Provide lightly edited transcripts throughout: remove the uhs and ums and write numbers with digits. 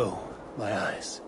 Oh, my eyes.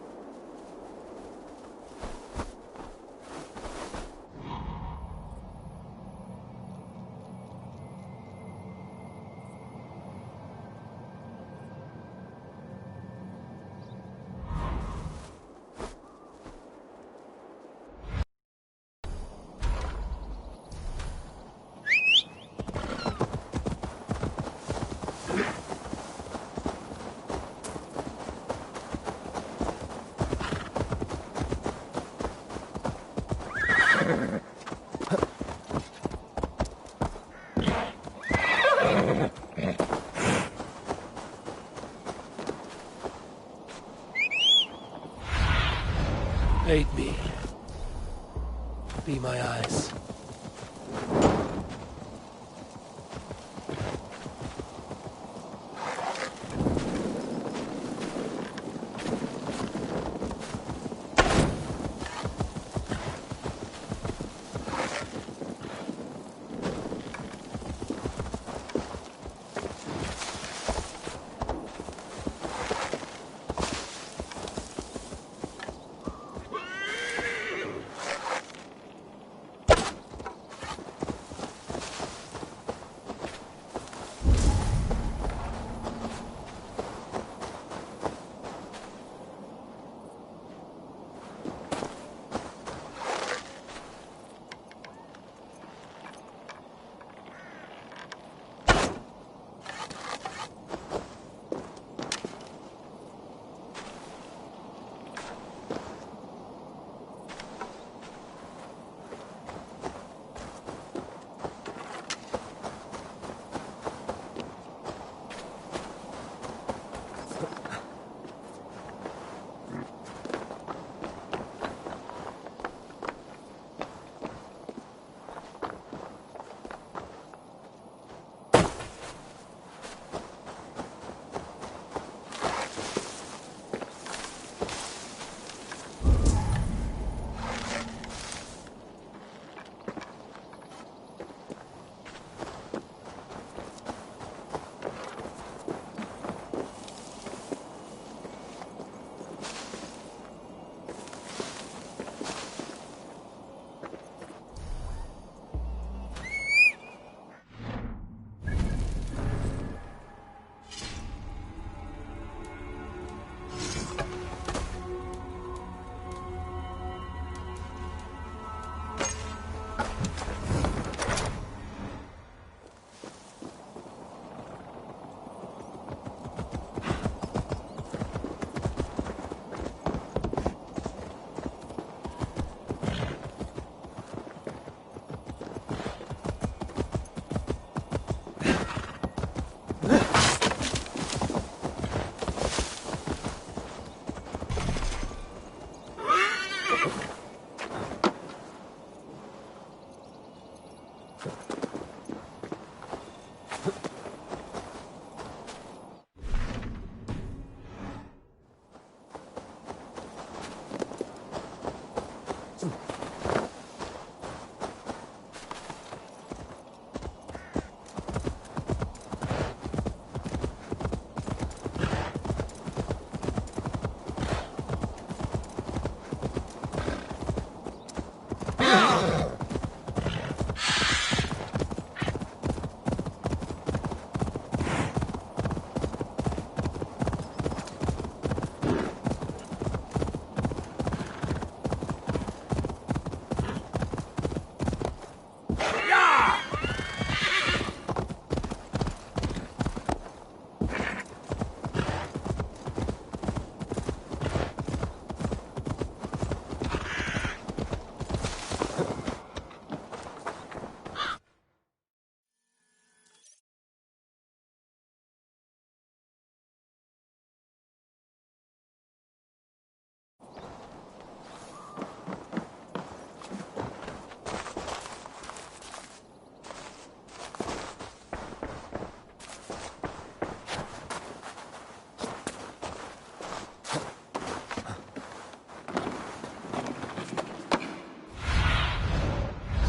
Aid me. Be my eyes.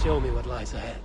Show me what lies ahead.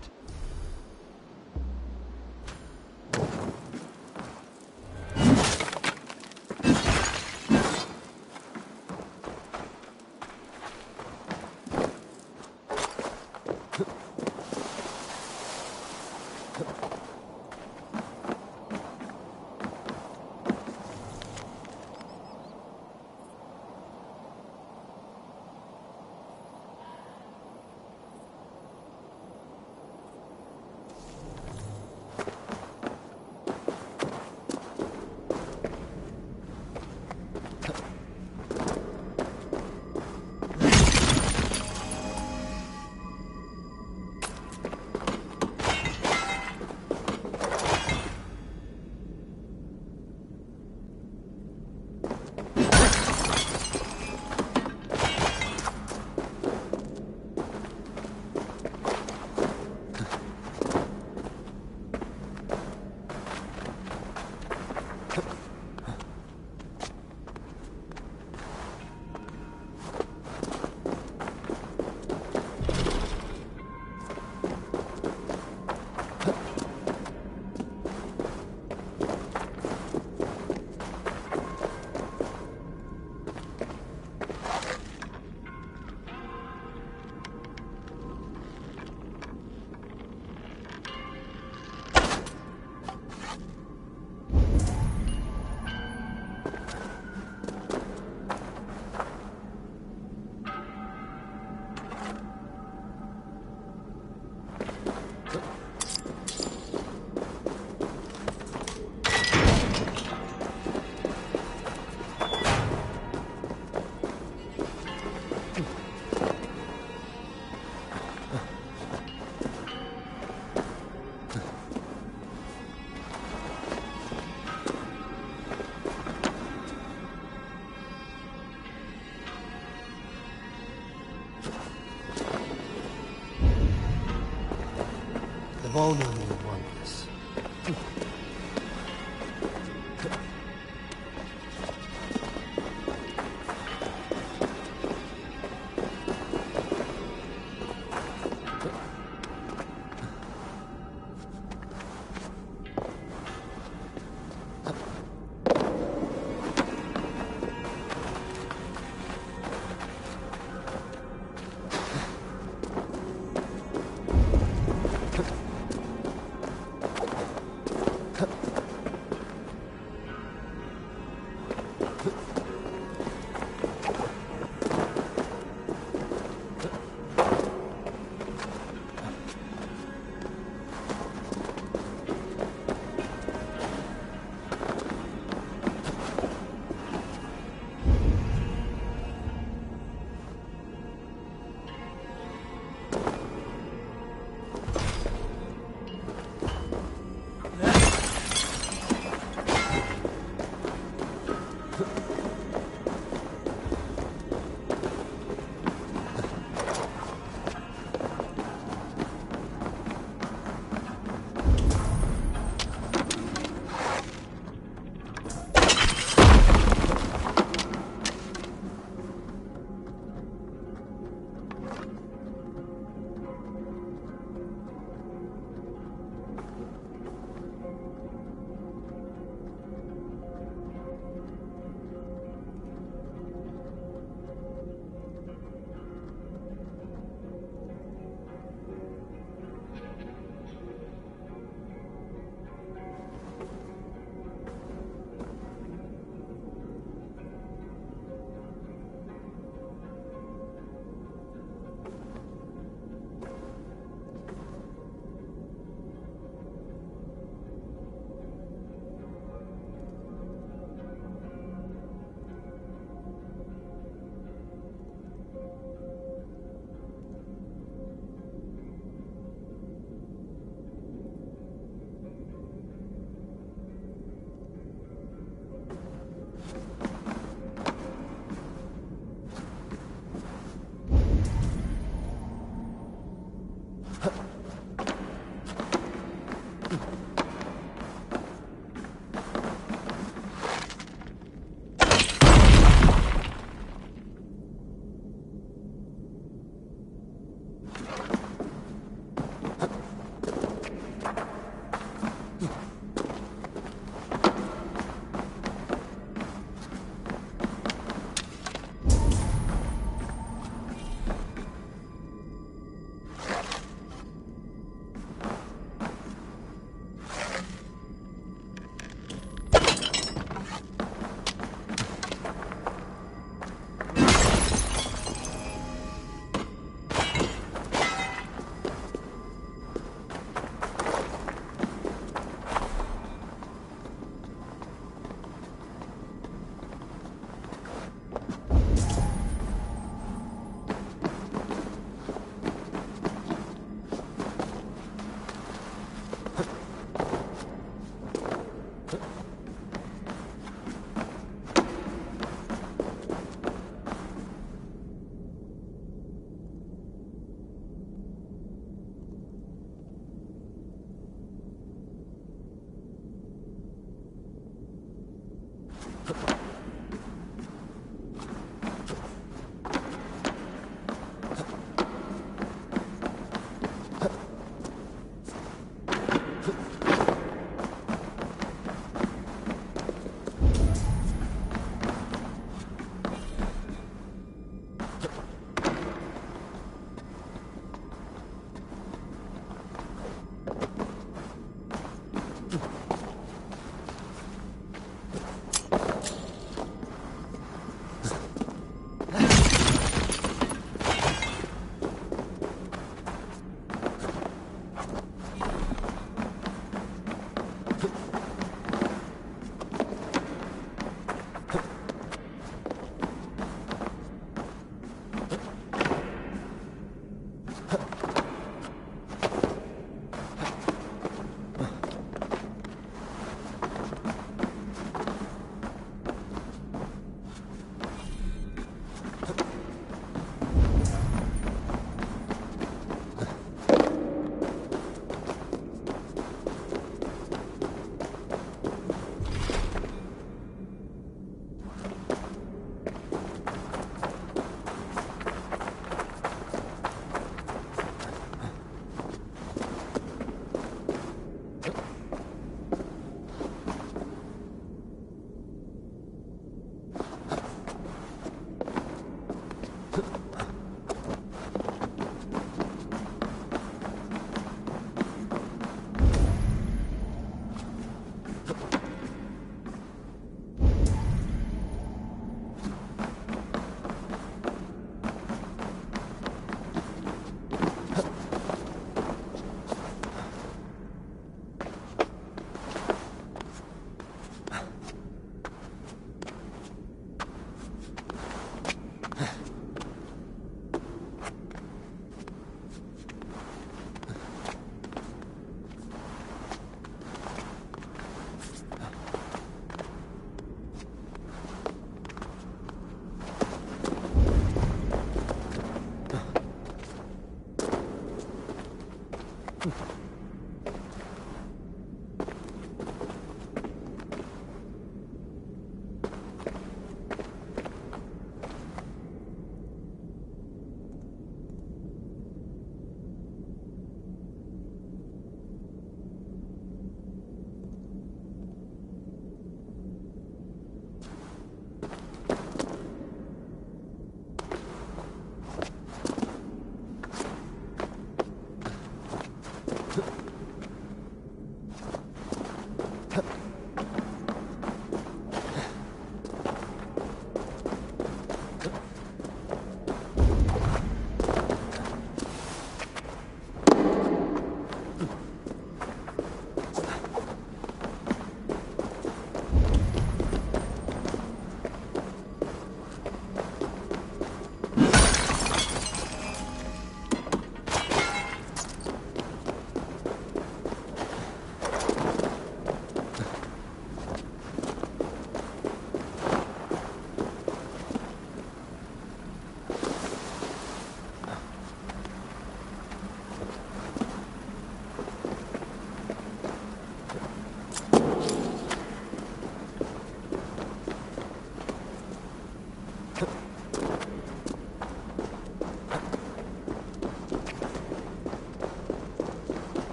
vulnerable ones.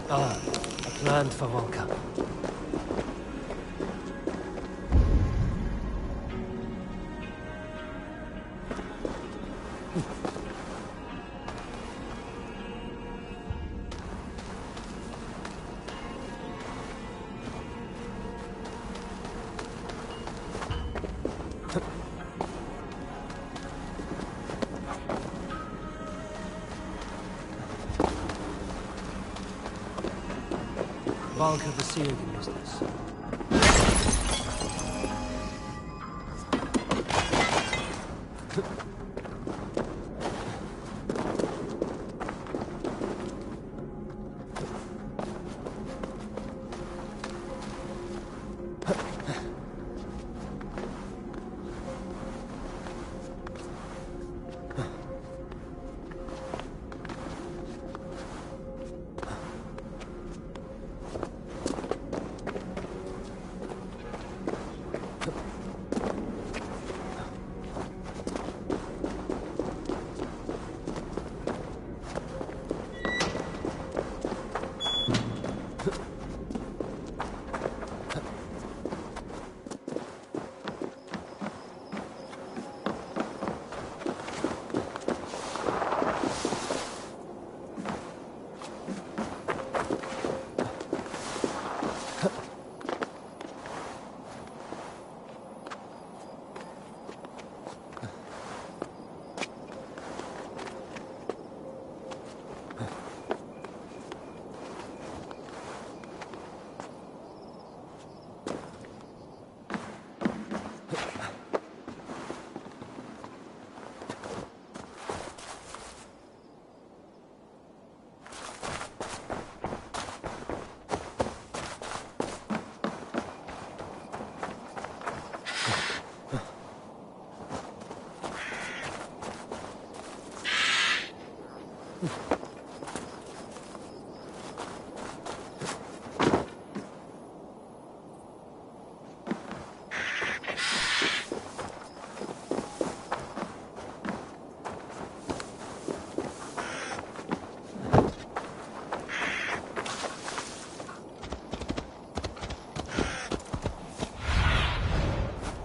Ah, a plan for Valhalla. Valka the Seer can use this.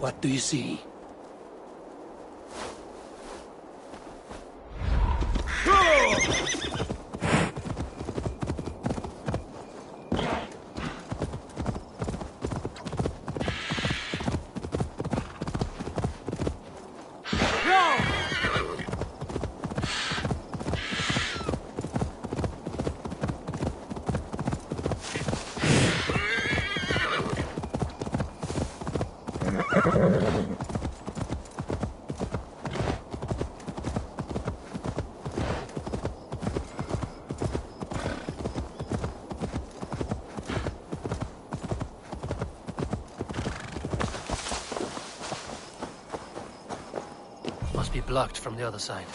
What do you see? Must be blocked from the other side.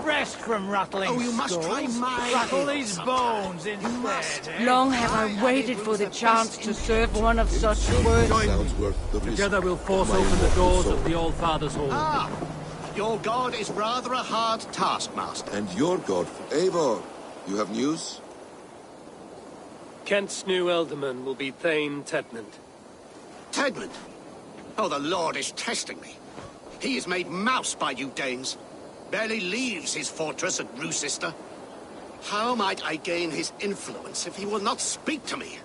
Rest from rattling Oh, you must try my... Rattle these bones instead, eh? Long have I waited for the chance to serve one of such worth. Sounds worth the risk. Together we'll force open the doors of the Old Father's Hall. Ah! Your god is rather a hard taskmaster. And your god, Eivor. You have news? Kent's new ealdorman will be Thane Tedmund. Tedmund! Oh, the Lord is testing me. He is made mouse by you Danes. Barely leaves his fortress at Roosister. How might I gain his influence if he will not speak to me?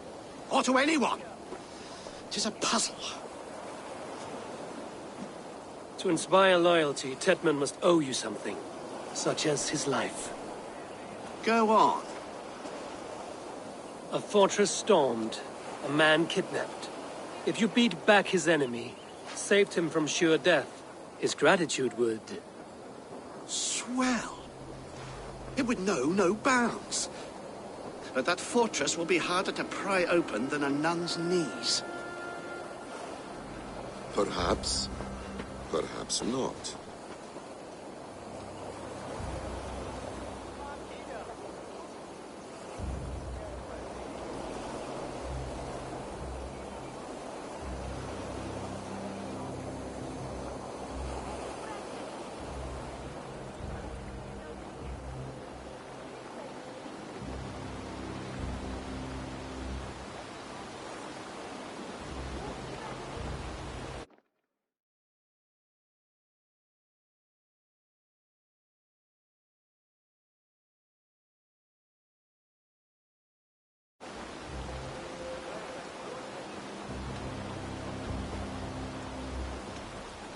Or to anyone? 'Tis a puzzle. To inspire loyalty, Tedmund must owe you something, such as his life. Go on. A fortress stormed, a man kidnapped. If you beat back his enemy, saved him from sure death, his gratitude would... Swell. It would know no bounds. But that fortress will be harder to pry open than a nun's knees. Perhaps. Perhaps not.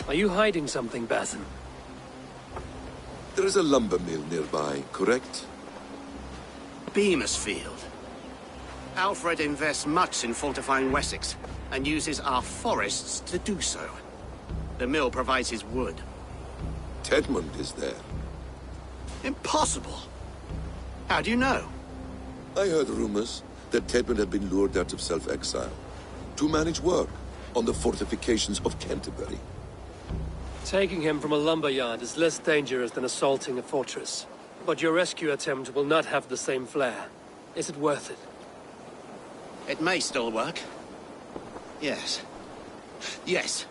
Are you hiding something, Basin? There is a lumber mill nearby, correct? Beamisfield. Alfred invests much in fortifying Wessex, and uses our forests to do so. The mill provides his wood. Tedmund is there. Impossible! How do you know? I heard rumors that Tedmund had been lured out of self-exile to manage work on the fortifications of Canterbury. Taking him from a lumberyard is less dangerous than assaulting a fortress. But your rescue attempt will not have the same flair. Is it worth it? It may still work. Yes. Yes.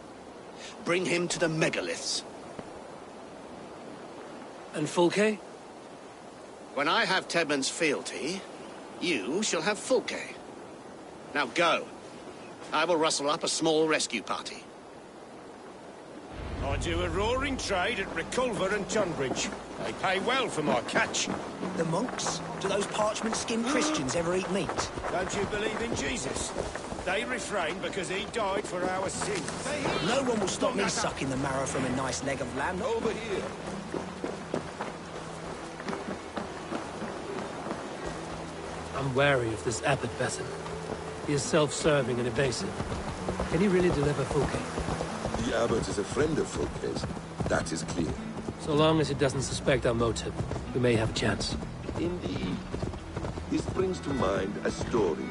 Bring him to the megaliths. And Fulke? When I have Tedmund's fealty, you shall have Fulke. Now go. I will rustle up a small rescue party. I do a roaring trade at Reculver and Tunbridge. They pay well for my catch. The monks? Do those parchment-skinned Christians ever eat meat? Don't you believe in Jesus? They refrain because he died for our sins. No one will stop me sucking the marrow from a nice leg of lamb. Over here. I'm wary of this abbot, Basin. He is self-serving and evasive. Can he really deliver Fulke? The abbot is a friend of Fulke's. That is clear. So long as he doesn't suspect our motive, we may have a chance. Indeed. This brings to mind a story.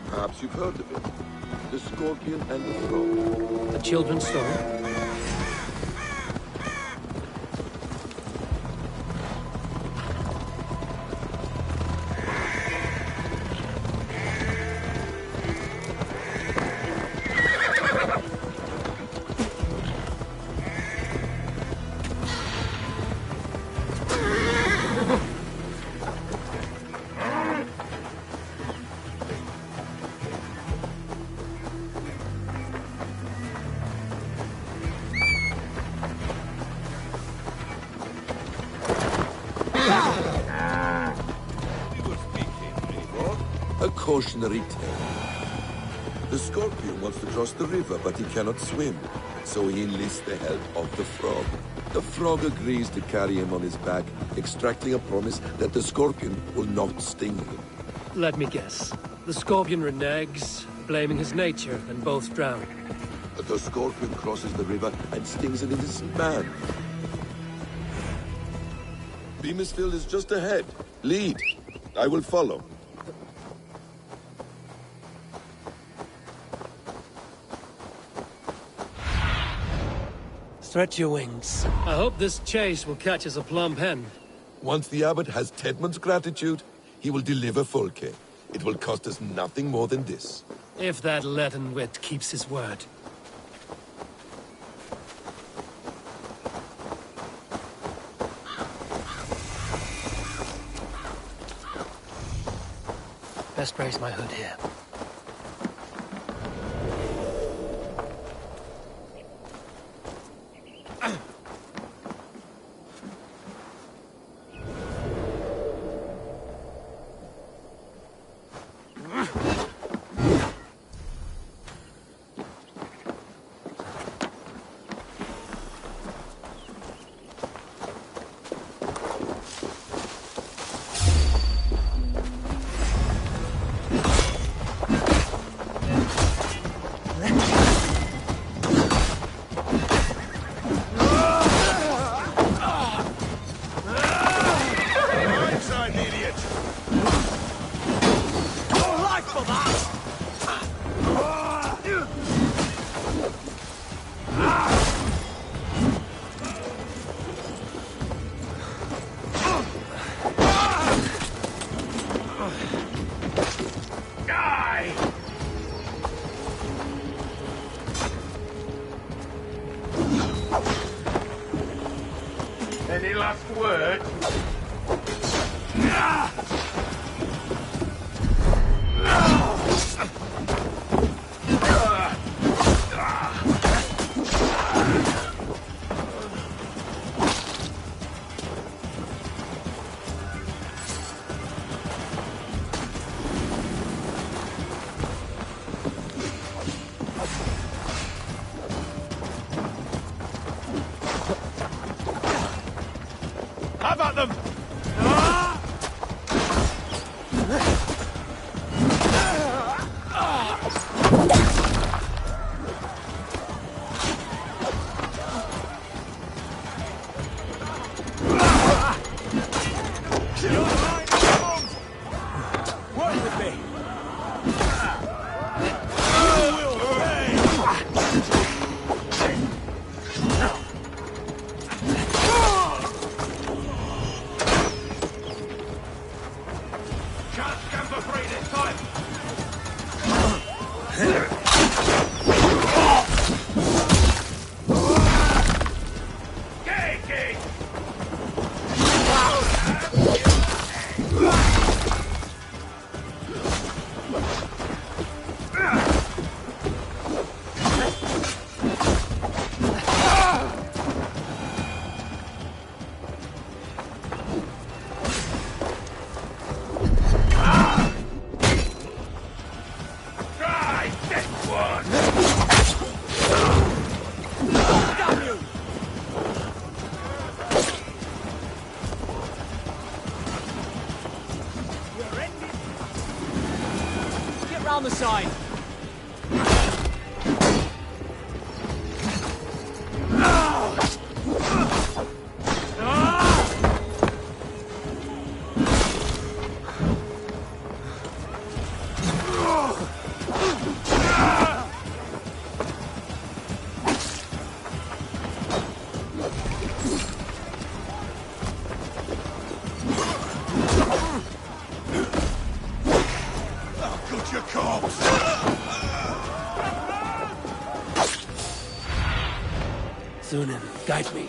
Perhaps you've heard of it. The Scorpion and the Frog. A children's story? A cautionary tale. The Scorpion wants to cross the river, but he cannot swim. So he enlists the help of the Frog. The Frog agrees to carry him on his back, extracting a promise that the Scorpion will not sting him. Let me guess. The Scorpion reneges, blaming his nature, and both drown. The Scorpion crosses the river and stings an innocent man. Beamisfield is just ahead. Lead. I will follow. Stretch your wings. I hope this chase will catch us a plump hen. Once the abbot has Tedmund's gratitude, he will deliver Fulke. It will cost us nothing more than this. If that leaden wit keeps his word. Best raise my hood here. Any last words? Have at them! Work with me. Can't scamper free this time! Gay! Try this one! Get round the side. Good your corpse! Thunin, guide me.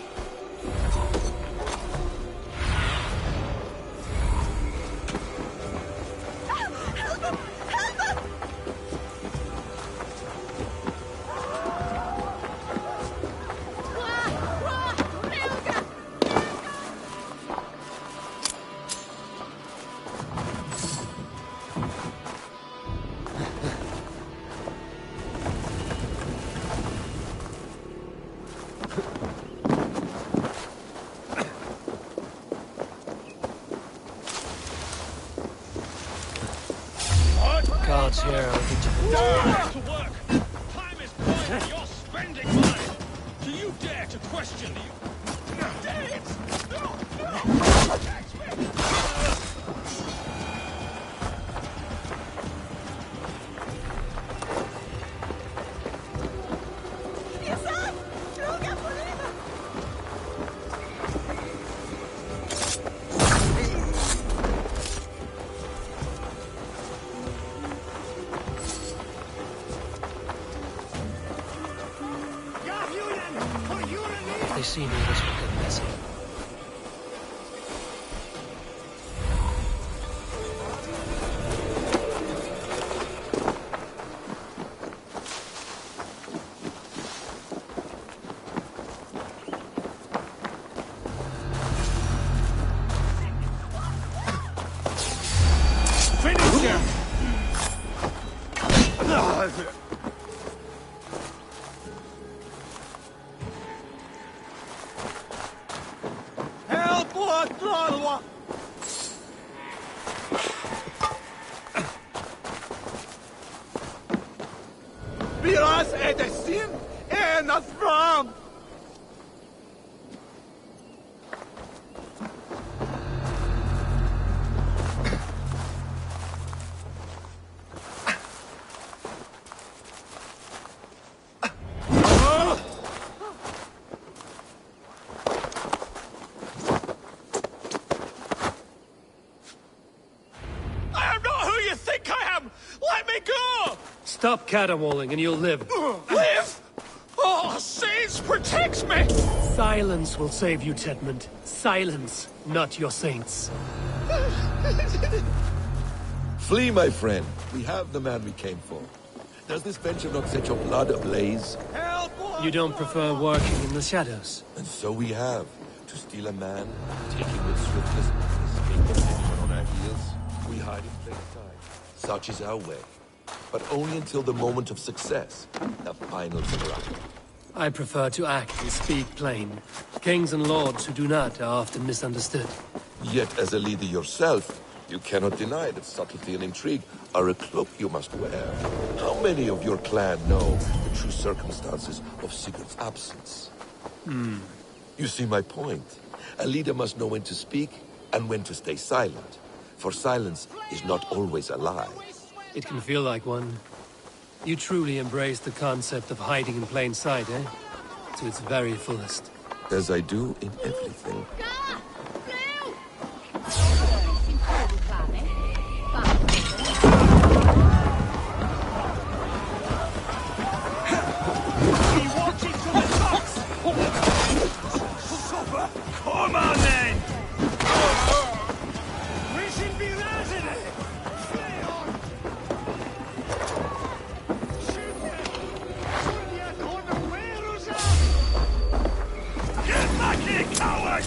Guards here are looking to Back to work! Time is mine and you're spending mine! Do you dare to question the... If they see me, this will get messy. Finish him! Help! What? Biraz edesin en azram. I am not who you think I am! Let me go! Stop caterwauling and you'll live. Live! Oh, Saints, protect me! Silence will save you, Tedmund. Silence, not your saints. Flee, my friend. We have the man we came for. Does this venture not set your blood ablaze? You don't prefer working in the shadows? And so we have. To steal a man, take him with swiftness, escape with anyone on our heels. We hide in plain sight. Such is our way. But only until the moment of success, the final strike. I prefer to act and speak plain. Kings and lords who do not are often misunderstood. Yet, as a leader yourself, you cannot deny that subtlety and intrigue are a cloak you must wear. How many of your clan know the true circumstances of Sigurd's absence? You see my point. A leader must know when to speak and when to stay silent. For silence is not always a lie. It can feel like one. You truly embrace the concept of hiding in plain sight, eh? To its very fullest. As I do in everything. Come on then! Get back here, coward!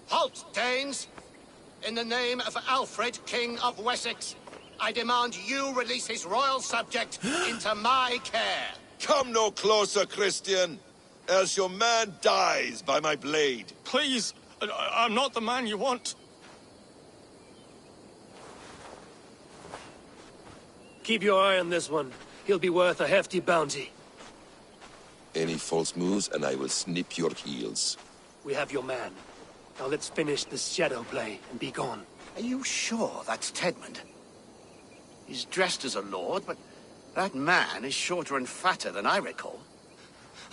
Halt, Danes! In the name of Alfred, King of Wessex, I demand you release his royal subject into my care. Come no closer, Christian, else your man dies by my blade. Please, I'm not the man you want. Keep your eye on this one. He'll be worth a hefty bounty. Any false moves, and I will snip your heels. We have your man. Now let's finish this shadow play and be gone. Are you sure that's Tedmund? He's dressed as a lord, but that man is shorter and fatter than I recall.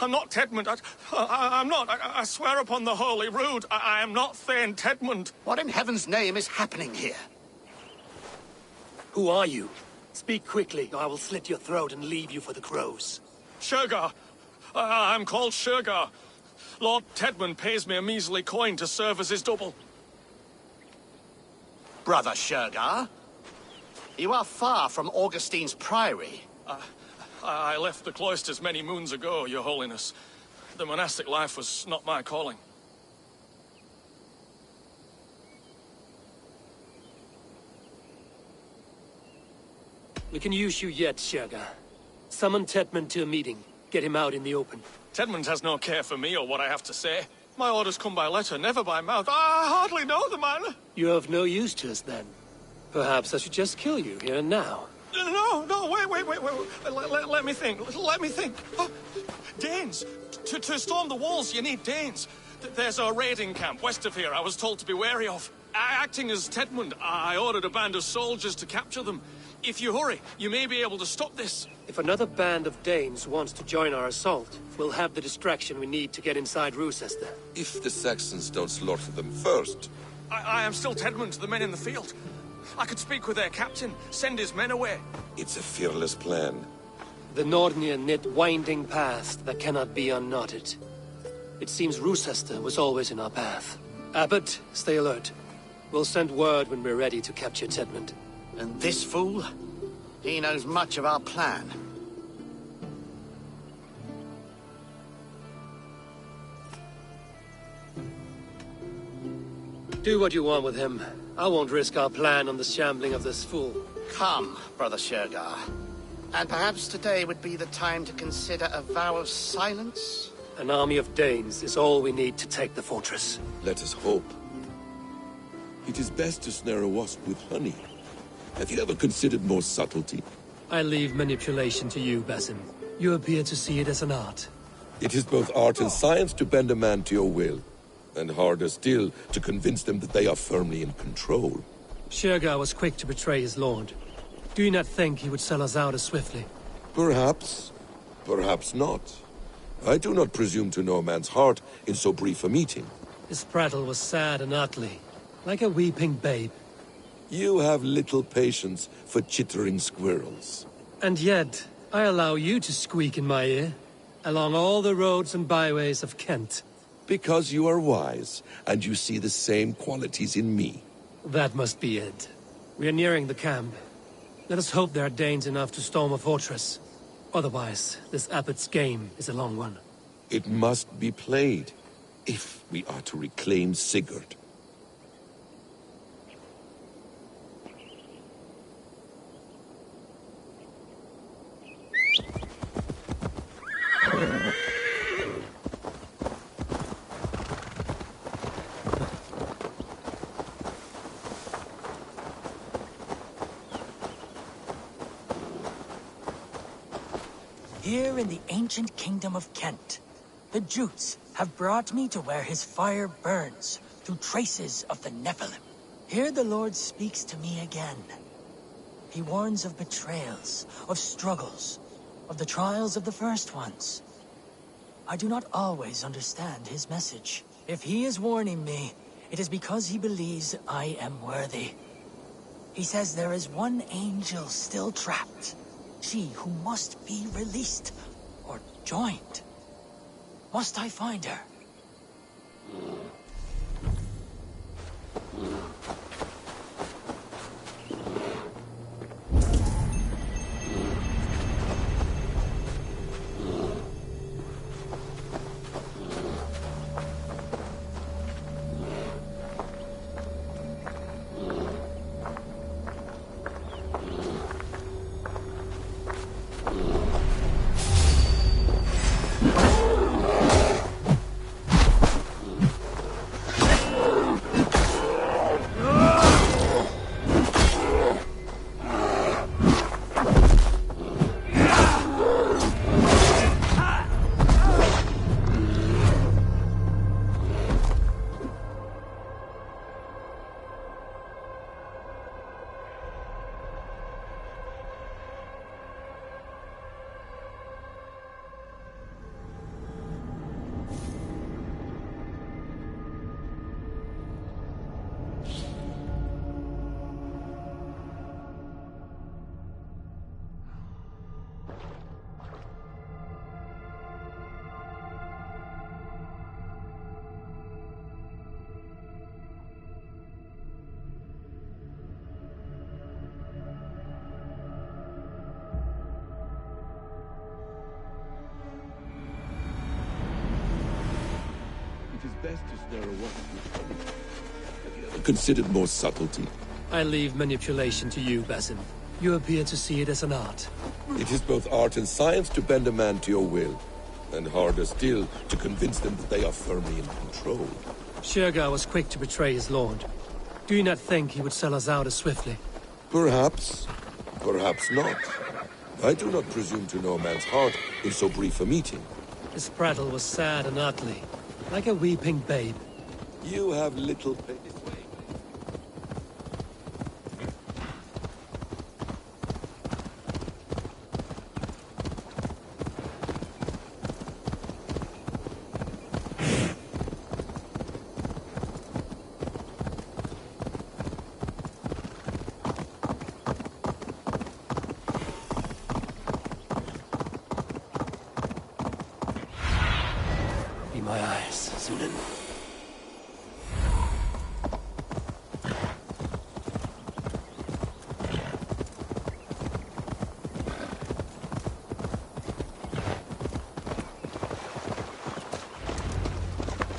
I'm not Tedmund. I'm not. I swear upon the Holy Rood, I am not Thane Tedmund. What in heaven's name is happening here? Who are you? Speak quickly, or I will slit your throat and leave you for the crows. Shergar. I'm called Shergar. Lord Tedmund pays me a measly coin to serve as his double. Brother Shergar? You are far from Augustine's priory. I left the cloisters many moons ago, Your Holiness. The monastic life was not my calling. We can use you yet, Shergar. Summon Tedmund to a meeting. Get him out in the open. Tedmund has no care for me or what I have to say. My orders come by letter, never by mouth. I hardly know the man. You're of no use to us, then. Perhaps I should just kill you here and now. No, wait. Let me think. Oh, Danes. To storm the walls, you need Danes. There's a raiding camp west of here I was told to be wary of. Acting as Tedmund, I ordered a band of soldiers to capture them. If you hurry, you may be able to stop this. If another band of Danes wants to join our assault, we'll have the distraction we need to get inside Rochester. If the Saxons don't slaughter them first. I am still Tedmund to the men in the field. I could speak with their captain, send his men away. It's a fearless plan. The Nordnir knit winding paths that cannot be unknotted. It seems Rochester was always in our path. Abbot, stay alert. We'll send word when we're ready to capture Tedmund. And this fool? He knows much of our plan. Do what you want with him. I won't risk our plan on the shambling of this fool. Come, Brother Shergar. And perhaps today would be the time to consider a vow of silence? An army of Danes is all we need to take the fortress. Let us hope. It is best to snare a wasp with honey. Have you ever considered more subtlety? I leave manipulation to you, Basim. You appear to see it as an art. It is both art and science to bend a man to your will, and harder still to convince them that they are firmly in control. Shergar was quick to betray his lord. Do you not think he would sell us out as swiftly? Perhaps. Perhaps not. I do not presume to know a man's heart in so brief a meeting. His prattle was sad and ugly, like a weeping babe. You have little patience for chittering squirrels. And yet, I allow you to squeak in my ear, along all the roads and byways of Kent. Because you are wise, and you see the same qualities in me. That must be it. We are nearing the camp. Let us hope there are Danes enough to storm a fortress. Otherwise, this abbot's game is a long one. It must be played, if we are to reclaim Sigurd. Here in the ancient kingdom of Kent, the Jutes have brought me to where his fire burns through traces of the Nephilim. Here the Lord speaks to me again. He warns of betrayals, of struggles, of the trials of the first ones. I do not always understand his message. If he is warning me, it is because he believes I am worthy. He says there is one angel still trapped. She who must be released, or joined. Must I find her? It is best to snare a wasp. Have you ever considered more subtlety? I leave manipulation to you, Basim. You appear to see it as an art. It is both art and science to bend a man to your will, and harder still to convince them that they are firmly in control. Shergar was quick to betray his lord. Do you not think he would sell us out as swiftly? Perhaps. Perhaps not. I do not presume to know a man's heart in so brief a meeting. His prattle was sad and ugly, like a weeping babe. You have little patience. Be my eyes, Sunan.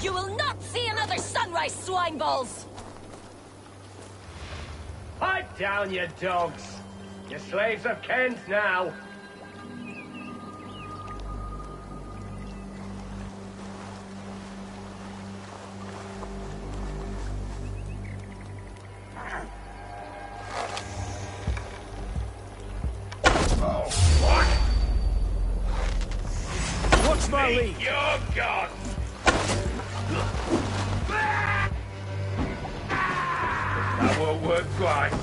You will not see another sunrise, swine balls! Pipe down, you dogs! You're slaves of Kent now! Watch my our lead. Your God! That won't work twice.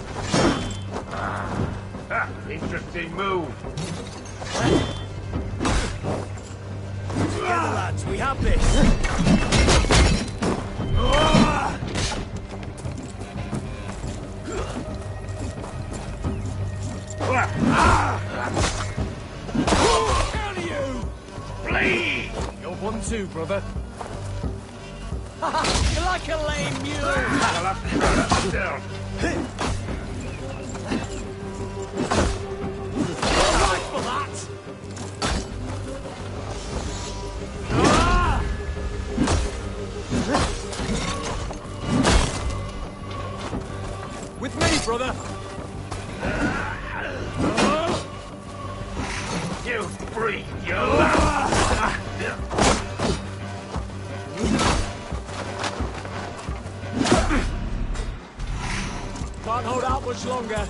Interesting move. Together, lads, we have this. Down to you! Flee! You're 1-2, brother. You're like a lame mule. I'll have to try that myself. Right for that. With me, brother. You freak, you laugh! Can't hold out much longer.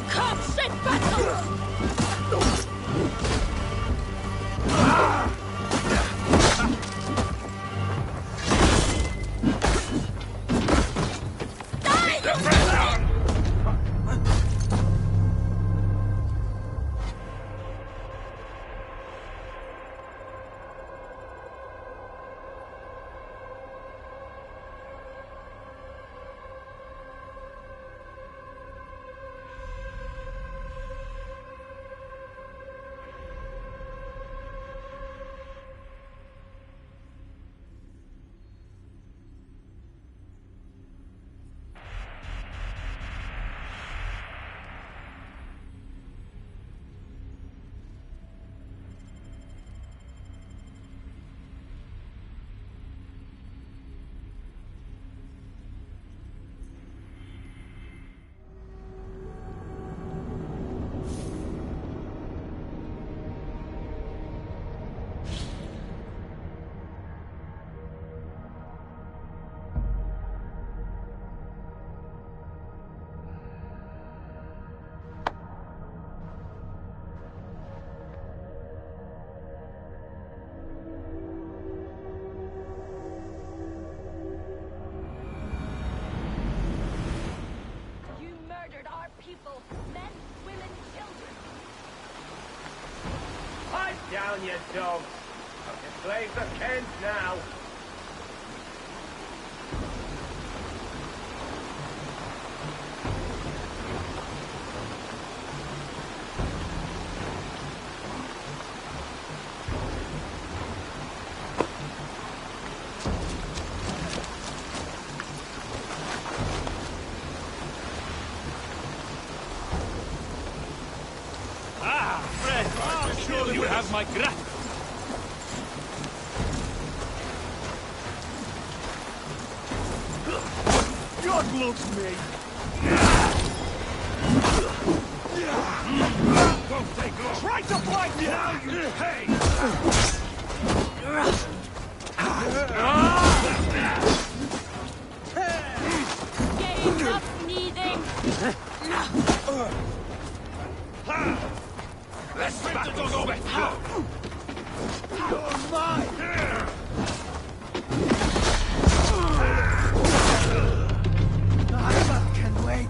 Constant battle! People, men, women, children. Pipe down, you dogs! You're slaves of Kent now! You have my gratitude. God loves me. Don't take long! Try to fight me! Now you pay! Game of needing. Let's rip the dog over! You're mine! That can wait.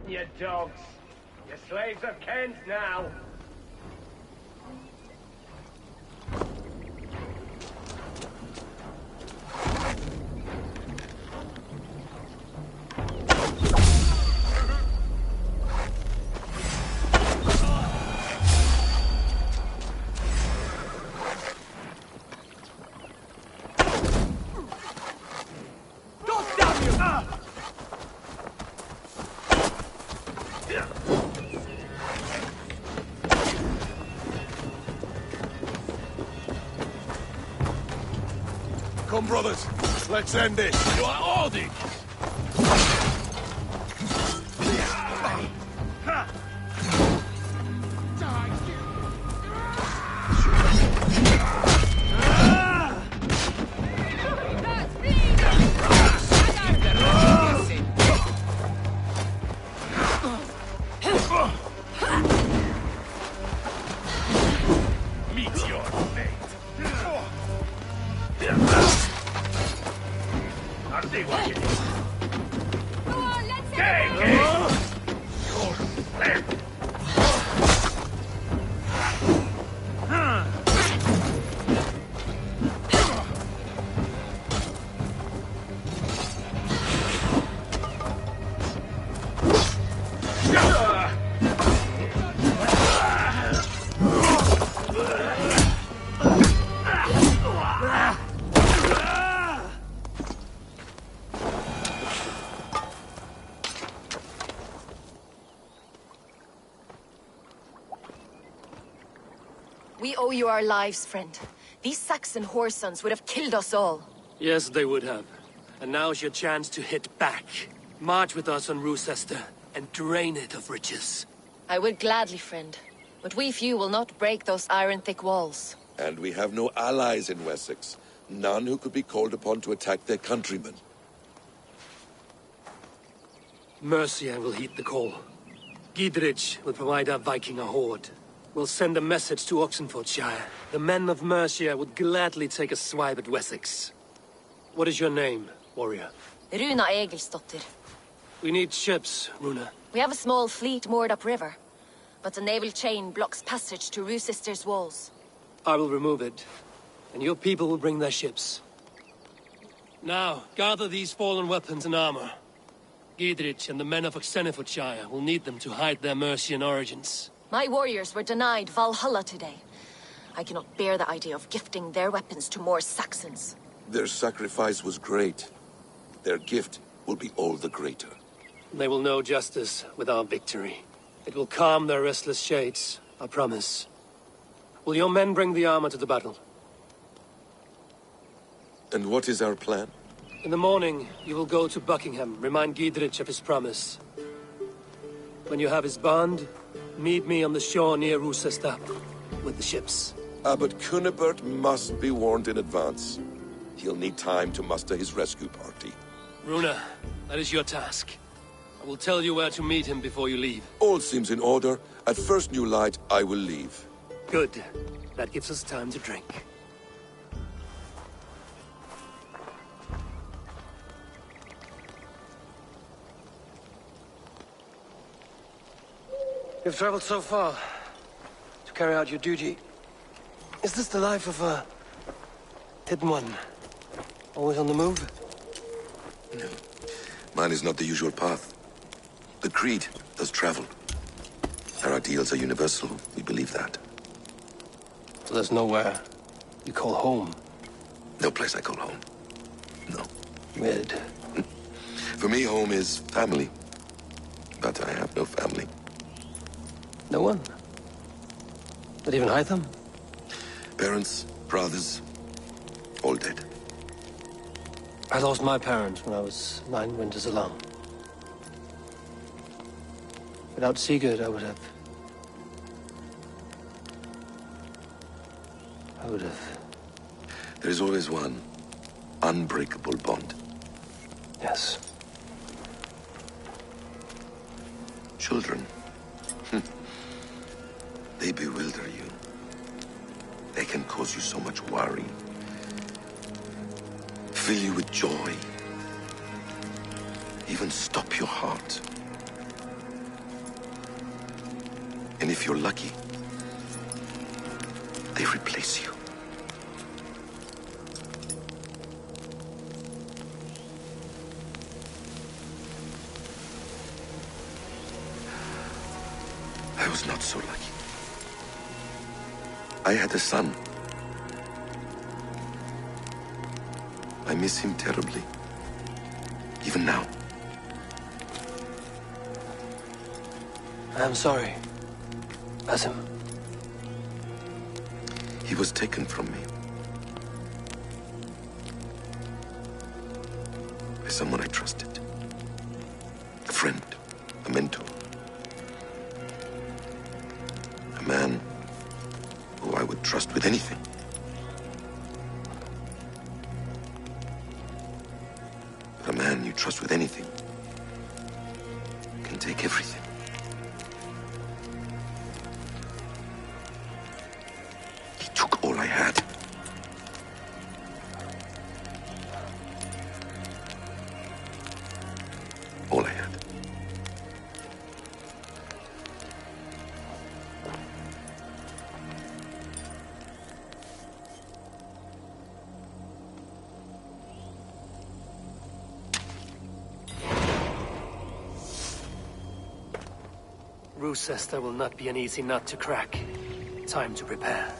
You dogs! You're slaves of Kent now! Come, brothers. Let's end this. You are all the... We owe you our lives, friend. These Saxon whoresons would have killed us all. Yes, they would have. And now's your chance to hit back. March with us on Rochester and drain it of riches. I would gladly, friend. But we few will not break those iron-thick walls. And we have no allies in Wessex. None who could be called upon to attack their countrymen. Mercia will heed the call. Gidrich will provide our Viking a horde. We'll send a message to Oxenfordshire. The men of Mercia would gladly take a swipe at Wessex. What is your name, warrior? Runa Egilsdotter. We need ships, Runa. We have a small fleet moored upriver, but the naval chain blocks passage to Rochester's walls. I will remove it, and your people will bring their ships. Now, gather these fallen weapons and armor. Gidrich and the men of Oxenfordshire will need them to hide their Mercian origins. My warriors were denied Valhalla today. I cannot bear the idea of gifting their weapons to more Saxons. Their sacrifice was great. Their gift will be all the greater. They will know justice with our victory. It will calm their restless shades, I promise. Will your men bring the armor to the battle? And what is our plan? In the morning, you will go to Buckingham, remind Gidrich of his promise. When you have his bond, meet me on the shore near Rochester with the ships. Abbot Cunibert must be warned in advance. He'll need time to muster his rescue party. Runa, that is your task. I will tell you where to meet him before you leave. All seems in order. At first new light, I will leave. Good. That gives us time to drink. You've traveled so far to carry out your duty. Is this the life of a hidden one? Always on the move? No. Mine is not the usual path. The Creed does travel. Our ideals are universal. We believe that. So there's nowhere you call home? No place I call home. No. Weird. For me, home is family. But I have no family. No one? Not even Hytham? Parents, brothers, all dead. I lost my parents when I was 9 winters alone. Without Sigurd, I would have... There is always one unbreakable bond. Yes. Children. They bewilder you. They can cause you so much worry. Fill you with joy. Even stop your heart. And if you're lucky, they replace you. I was not so lucky. I had a son. I miss him terribly. Even now. I am sorry. Basim. He was taken from me. by someone I trusted. A friend, a mentor. A man who I would trust with anything. But a man you trust with anything can take everything. He took all I had. All I had. Rochester will not be an easy nut to crack. Time to prepare.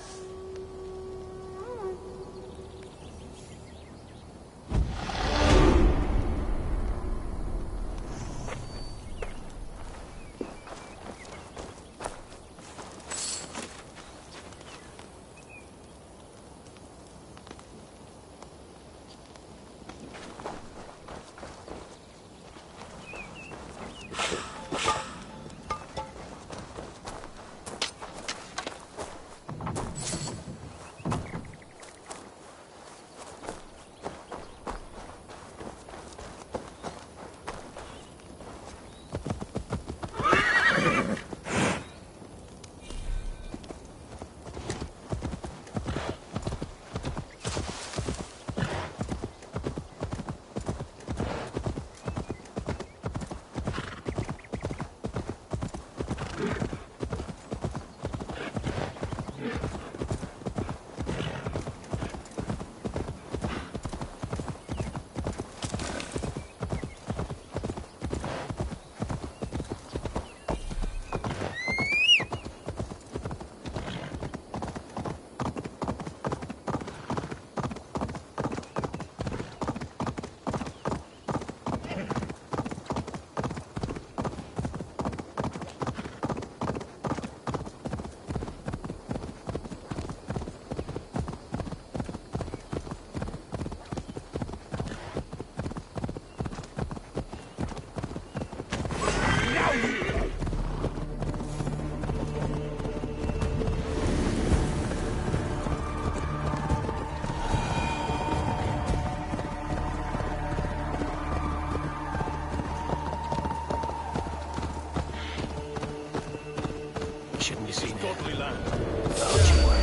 Shouldn't be seen here. Godly land. Don't you worry.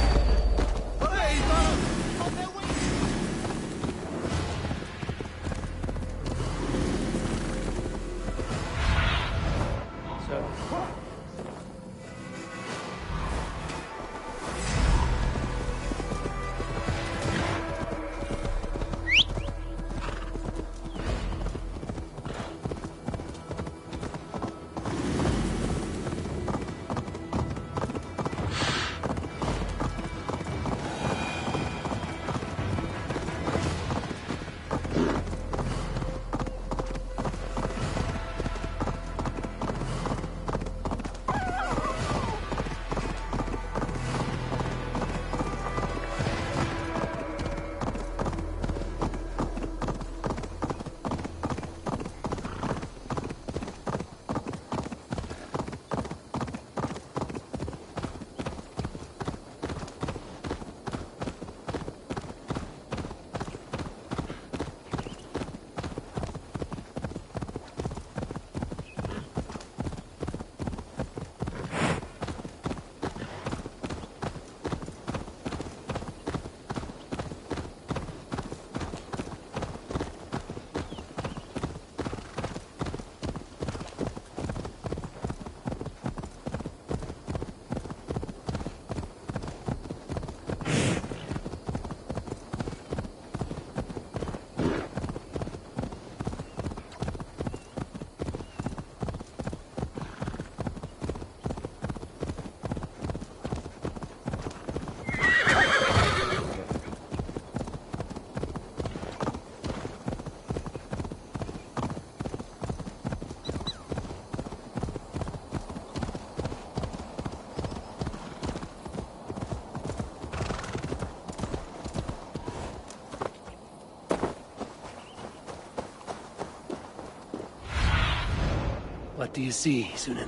What do you see, Sunan?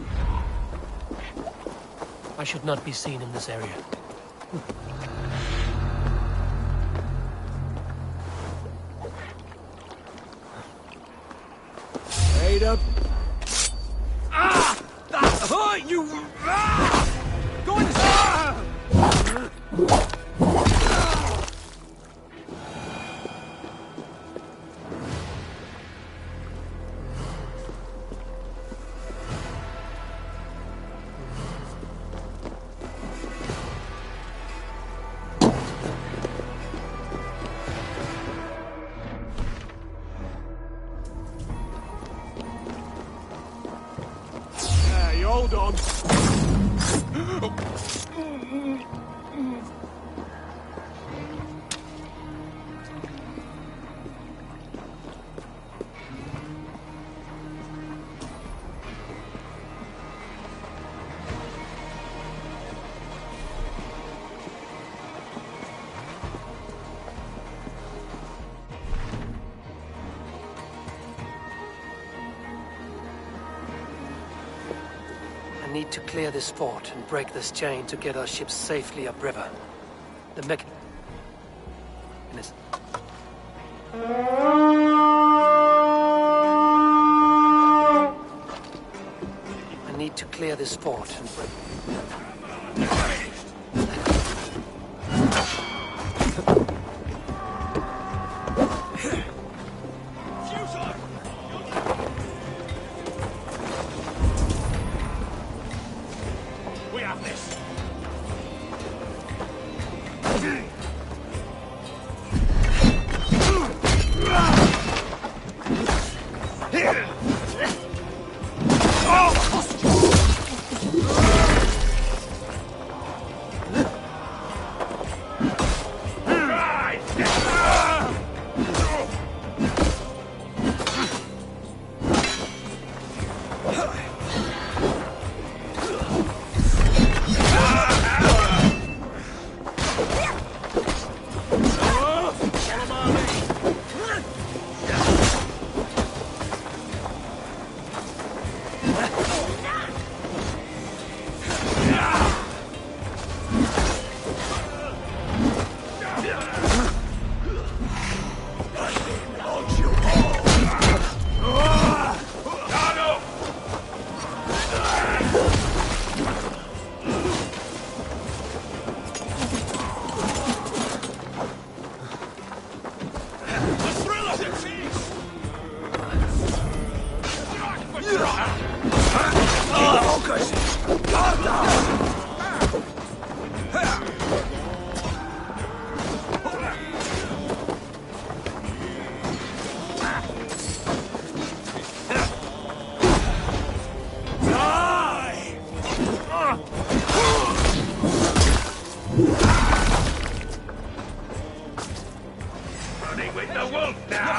I should not be seen in this area. Wait up. Ah! You! Ah! Go inside! Hold on. I need to clear this fort and break this chain to get our ships safely upriver. The mech... I need to clear this fort and break... We have this. Running with the wolf now!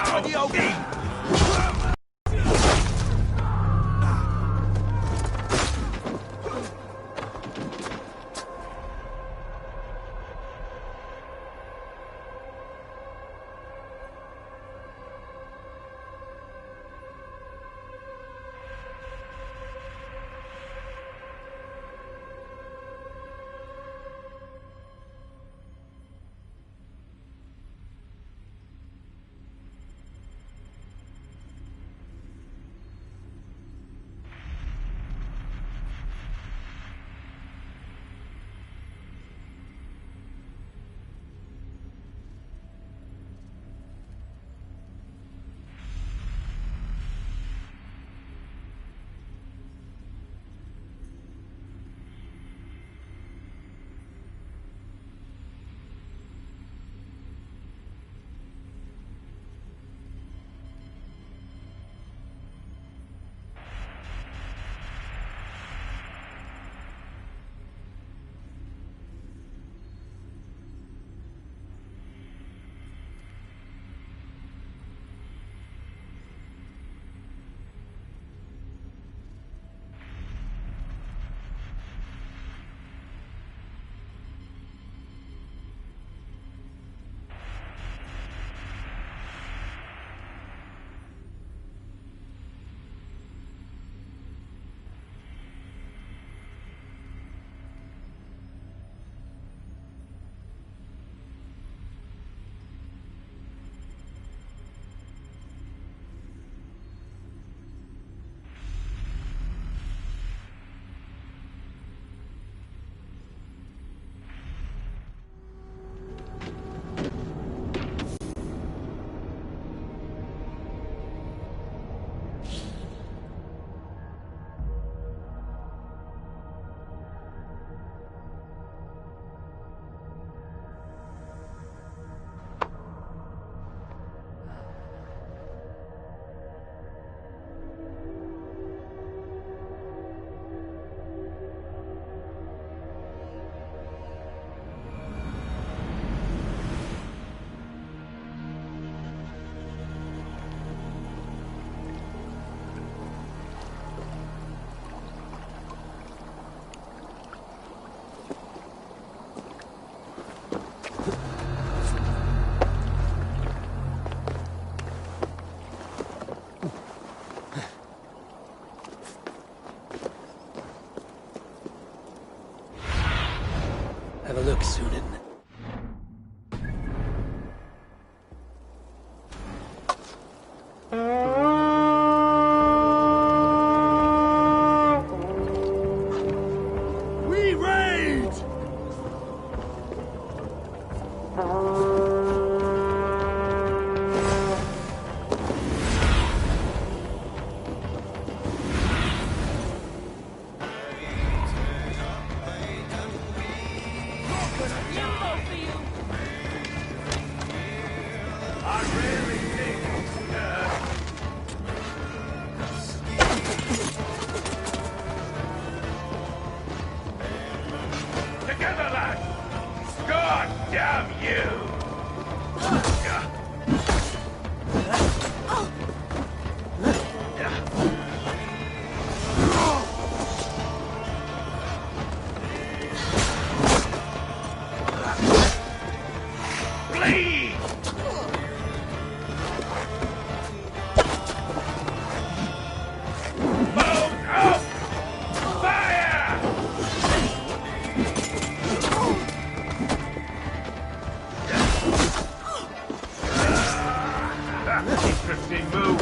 interesting move.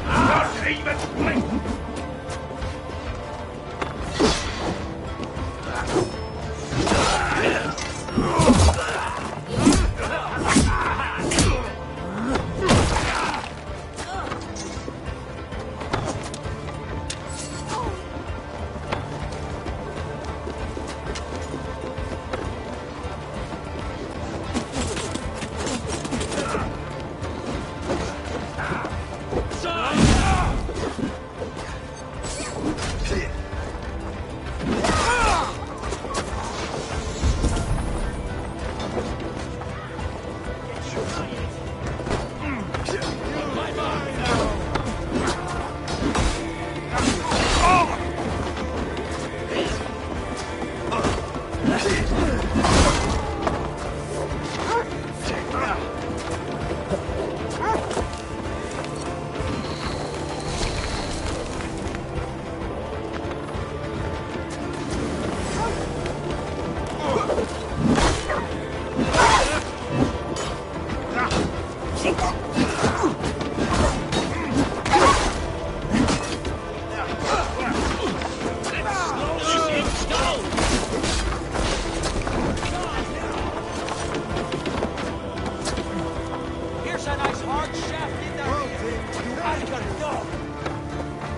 Not even blink.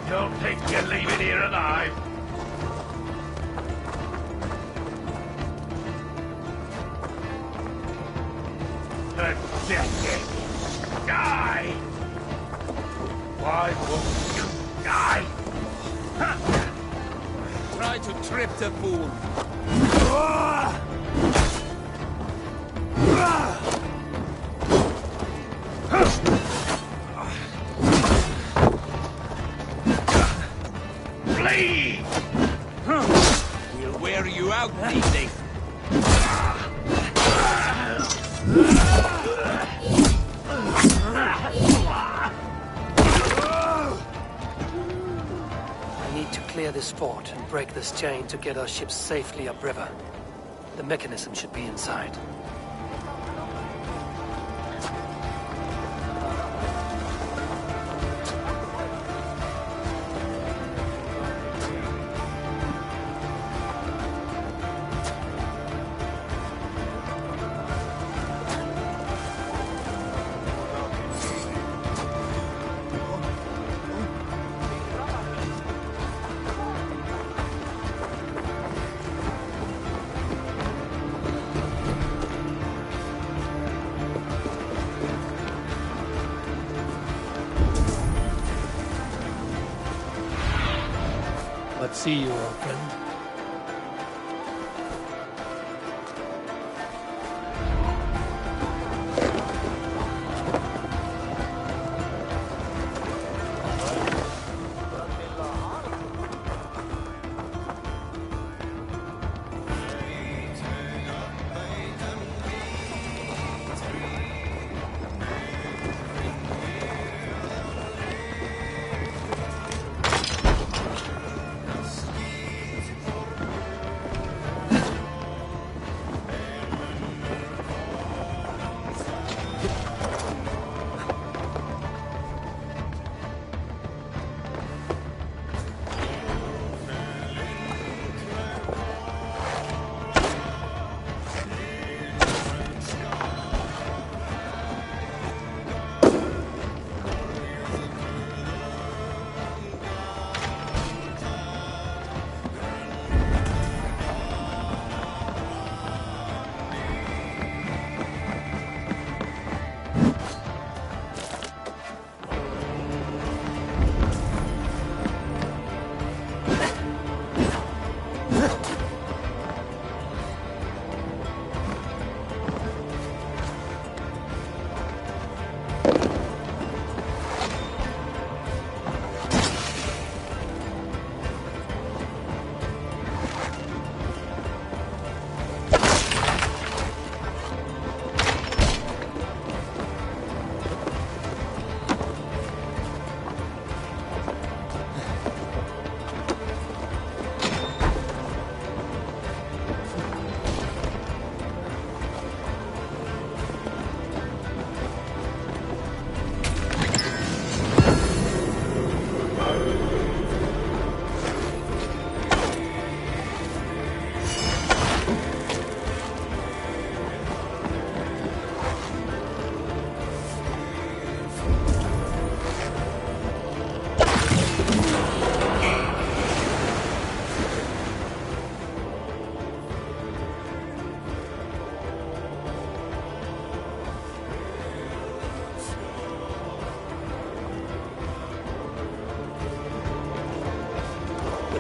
Don't think you're leaving here alive. Pathetic. Die! Why won't you die? Try to trip the fool. Flee! We'll wear you out, evening. I need to clear this fort and break this chain to get our ships safely upriver. The mechanism should be inside. Let's see you, old friend.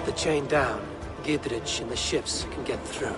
the chain down, Gidrich and the ships can get through.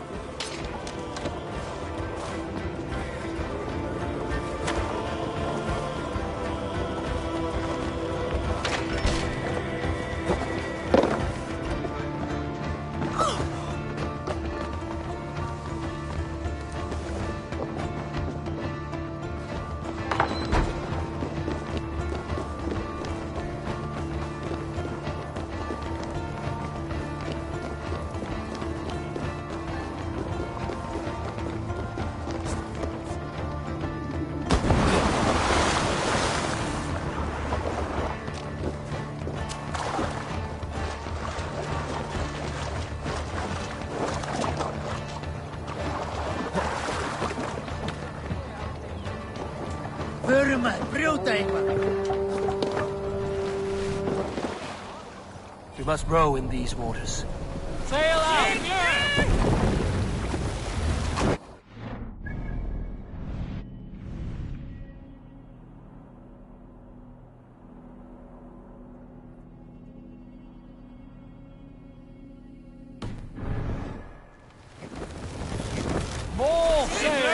We must row in these waters. Sail out! More sail!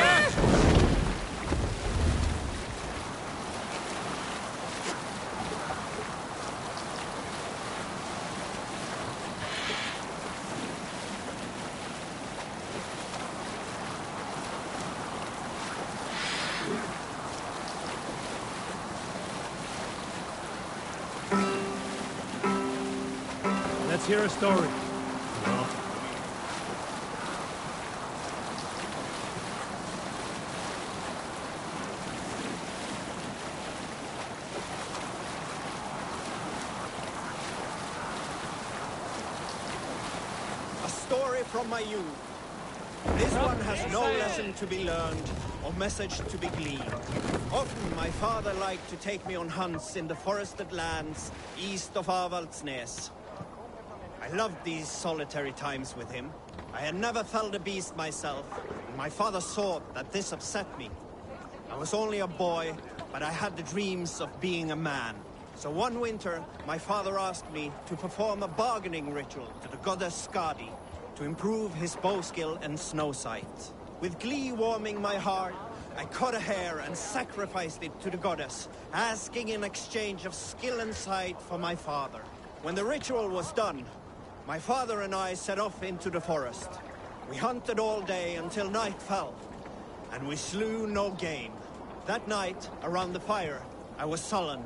Let's hear a story. A story from my youth. This one has no lesson to be learned or message to be gleaned. Often my father liked to take me on hunts in the forested lands east of Avaldsnes. I loved these solitary times with him. I had never felled a beast myself, and my father saw that this upset me. I was only a boy, but I had the dreams of being a man. So one winter, my father asked me to perform a bargaining ritual to the goddess Skadi to improve his bow skill and snow sight. With glee warming my heart, I cut a hare and sacrificed it to the goddess, asking in exchange of skill and sight for my father. When the ritual was done, my father and I set off into the forest. We hunted all day until night fell, and we slew no game. That night, around the fire, I was sullen.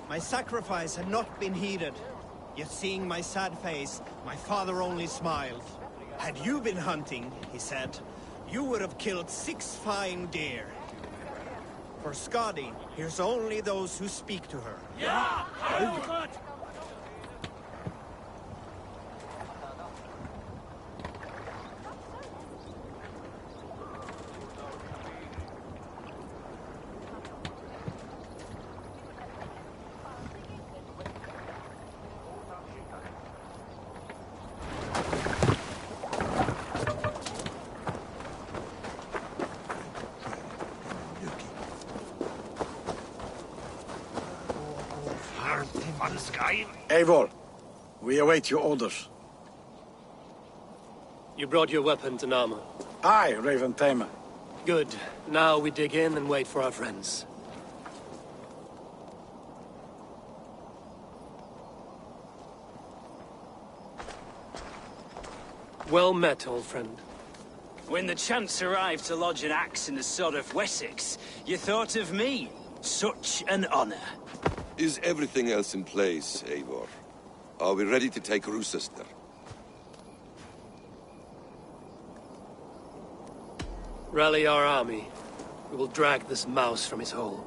My sacrifice had not been heeded, yet seeing my sad face, my father only smiled. Had you been hunting, he said, you would have killed 6 fine deer. For Skadi, hears only those who speak to her. Yeah! Eivor, we await your orders. You brought your weapons and armor. Aye, Raven Tamer. Good. Now we dig in and wait for our friends. Well met, old friend. When the chance arrived to lodge an axe in the sod of Wessex, you thought of me. Such an honor. Is everything else in place, Eivor? Are we ready to take Rochester? Rally our army. We will drag this mouse from his hole.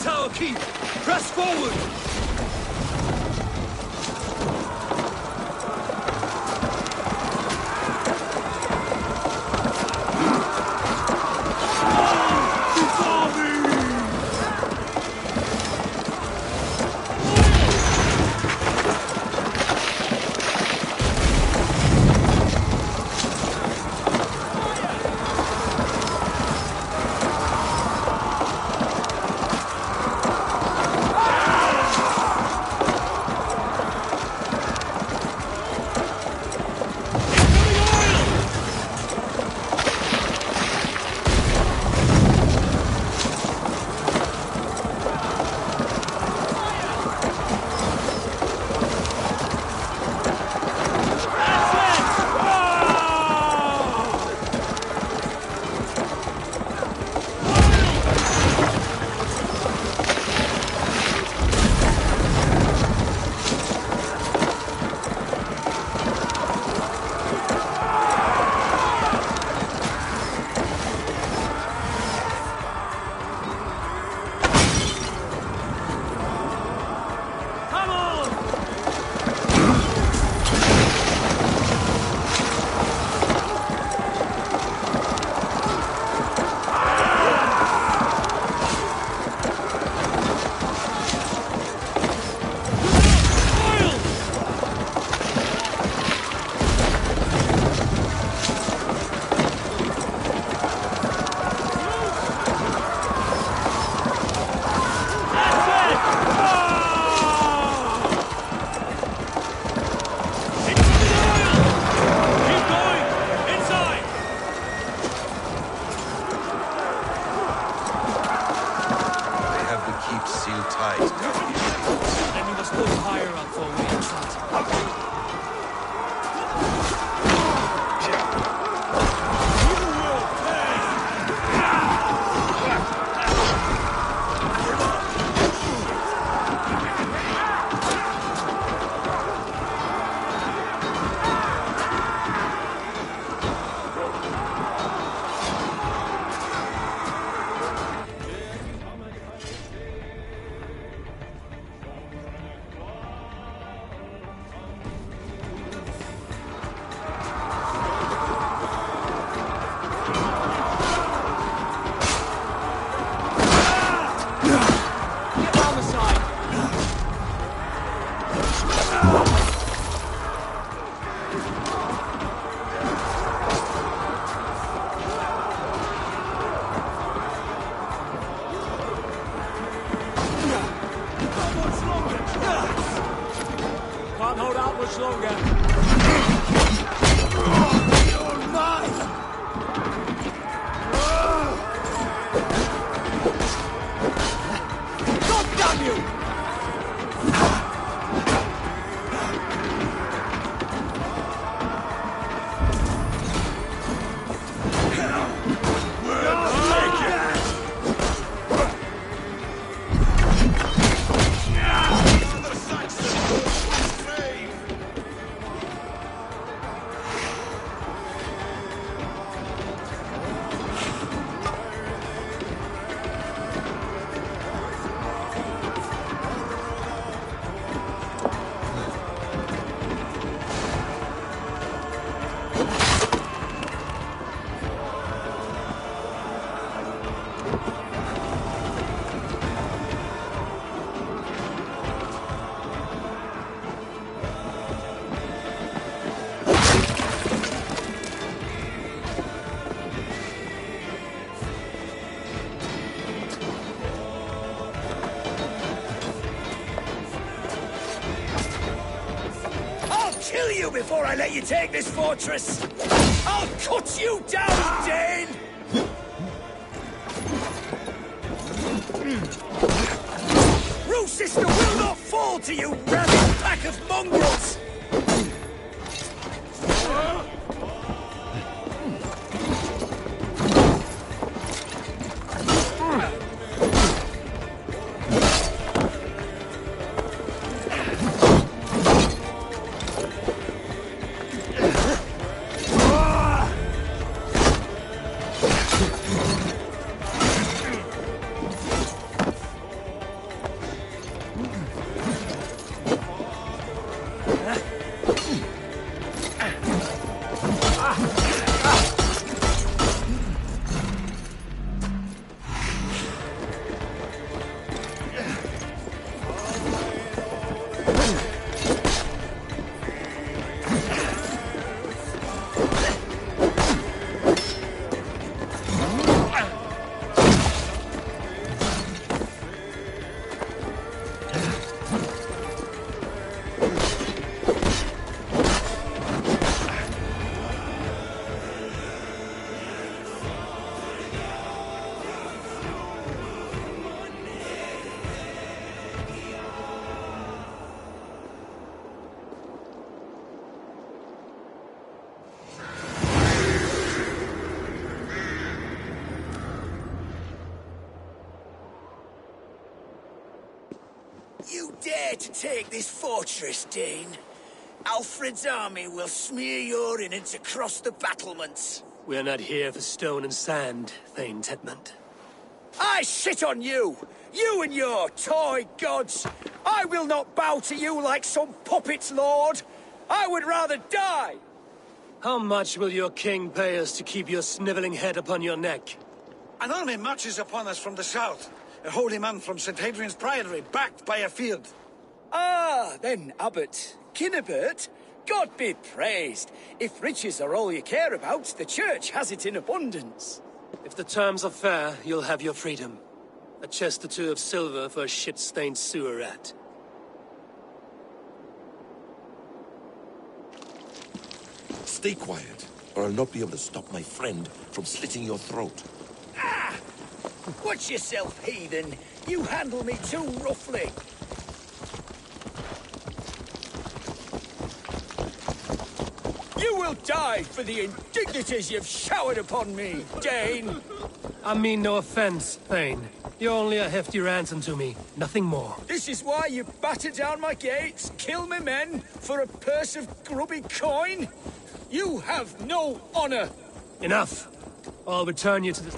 tower keep! Press forward! Kill you before I let you take this fortress! I'll cut you down, Dane! Rue Sister will not fall to you, rabid pack of mongrels! dare to take this fortress, Dane, Alfred's army will smear your innards across the battlements. We're not here for stone and sand, Thane Tedmund. I shit on you! You and your toy gods! I will not bow to you like some puppet's lord! I would rather die! How much will your king pay us to keep your sniveling head upon your neck? An army marches upon us from the south. A holy man from St. Hadrian's Priory, backed by a field. Ah, then, Abbot, Kinnebert, God be praised. If riches are all you care about, the church has it in abundance. If the terms are fair, you'll have your freedom. A chest or two of silver for a shit-stained sewer rat. Stay quiet, or I'll not be able to stop my friend from slitting your throat. Ah! Watch yourself, heathen. You handle me too roughly. You will die for the indignities you've showered upon me, Dane. I mean no offense, Thane. You're only a hefty ransom to me, nothing more. This is why you batter down my gates, kill me men, for a purse of grubby coin? You have no honor! Enough! I'll return you to the...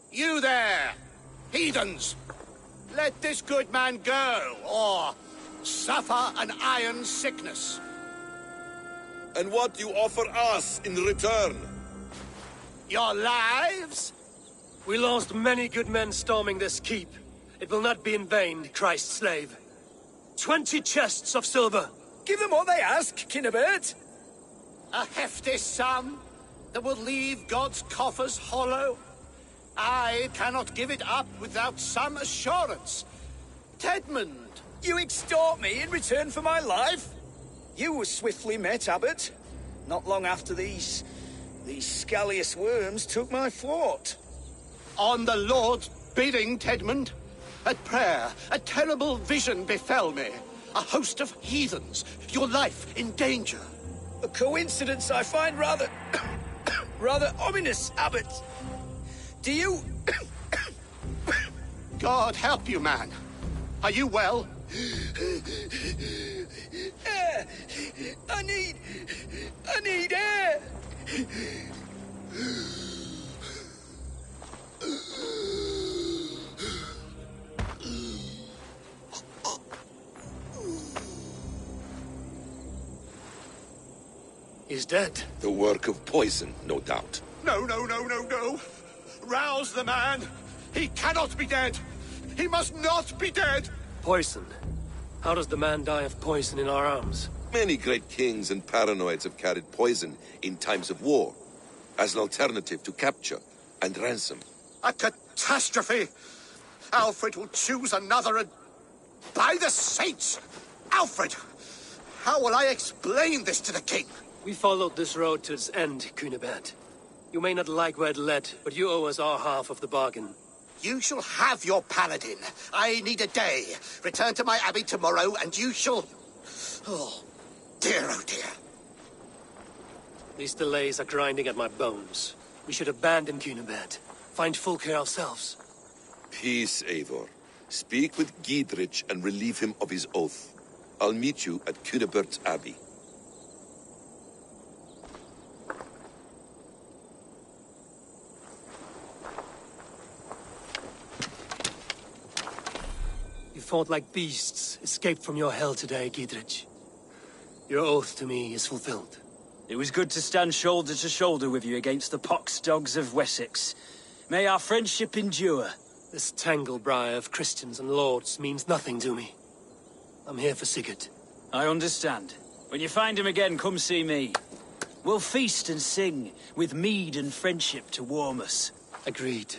You there, heathens! Let this good man go, or suffer an iron sickness. And what do you offer us in return? Your lives? We lost many good men storming this keep. It will not be in vain, Christ's slave. 20 chests of silver. Give them what they ask, Kinnebert. A hefty sum that will leave God's coffers hollow. I cannot give it up without some assurance. Tedmund! You extort me in return for my life? You were swiftly met, Abbot. Not long after these scallious worms took my fort. On the Lord's bidding, Tedmund. At prayer, a terrible vision befell me. A host of heathens, your life in danger. A coincidence I find rather... rather ominous, Abbot. Do you... God help you, man. Are you well? Air! I need air! He's dead. The work of poison, no doubt. No. Rouse the man. He cannot be dead. He must not be dead. Poison. How does the man die of poison in our arms? Many great kings and paranoids have carried poison in times of war, as an alternative to capture and ransom. A catastrophe! Alfred will choose another and... By the saints! Alfred! How will I explain this to the king? We followed this road to its end, Cunibert. You may not like where it led, but you owe us our half of the bargain. You shall have your paladin. I need a day. Return to my abbey tomorrow, and you shall... Oh dear. These delays are grinding at my bones. We should abandon Cunibert. Find Fulke ourselves. Peace, Eivor. Speak with Giedrich and relieve him of his oath. I'll meet you at Cunebert's Abbey. You fought like beasts, escaped from your hell today, Giedrich. Your oath to me is fulfilled. It was good to stand shoulder to shoulder with you against the pox dogs of Wessex. May our friendship endure. This tangle-briar of Christians and lords means nothing to me. I'm here for Sigurd. I understand. When you find him again, come see me. We'll feast and sing, with mead and friendship to warm us. Agreed.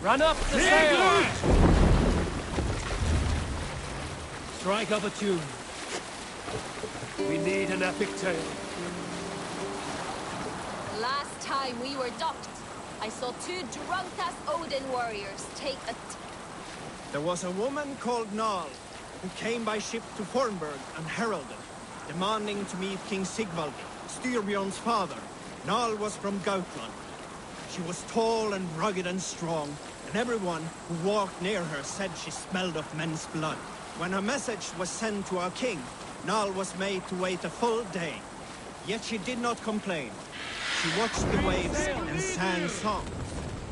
Run up the sail! Strike up a tune. We need an epic tale. Last time we were docked, I saw two drunk-ass Odin warriors take a... There was a woman called Nal, who came by ship to Fornburg and heralded, demanding to meet King Sigvald, Styrbjorn's father. Nal was from Gautland. She was tall and rugged and strong, and everyone who walked near her said she smelled of men's blood. When a message was sent to our king, Nal was made to wait a full day. Yet she did not complain. She watched the waves and sang songs.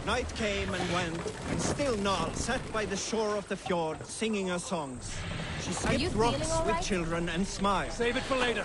Night came and went, and still Nal sat by the shore of the fjord singing her songs. She skipped rocks with children and smiled. Save it for later.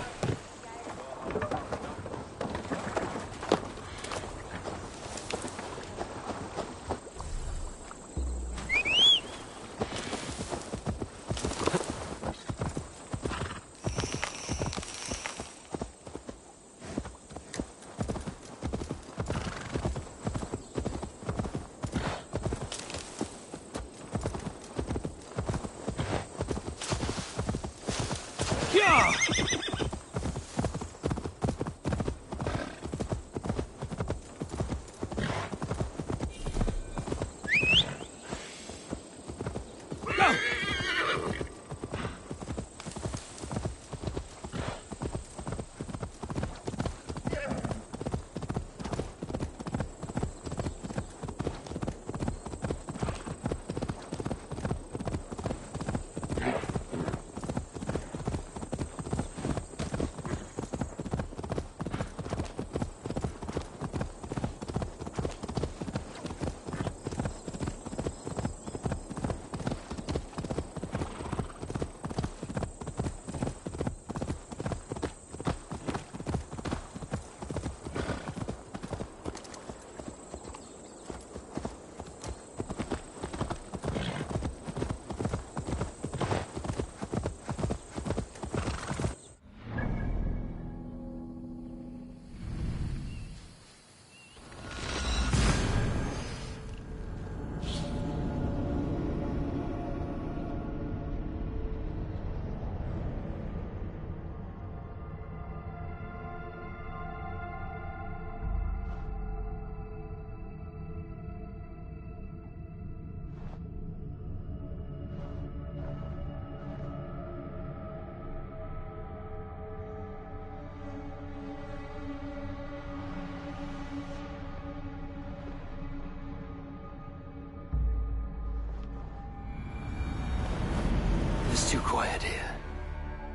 It's too quiet here.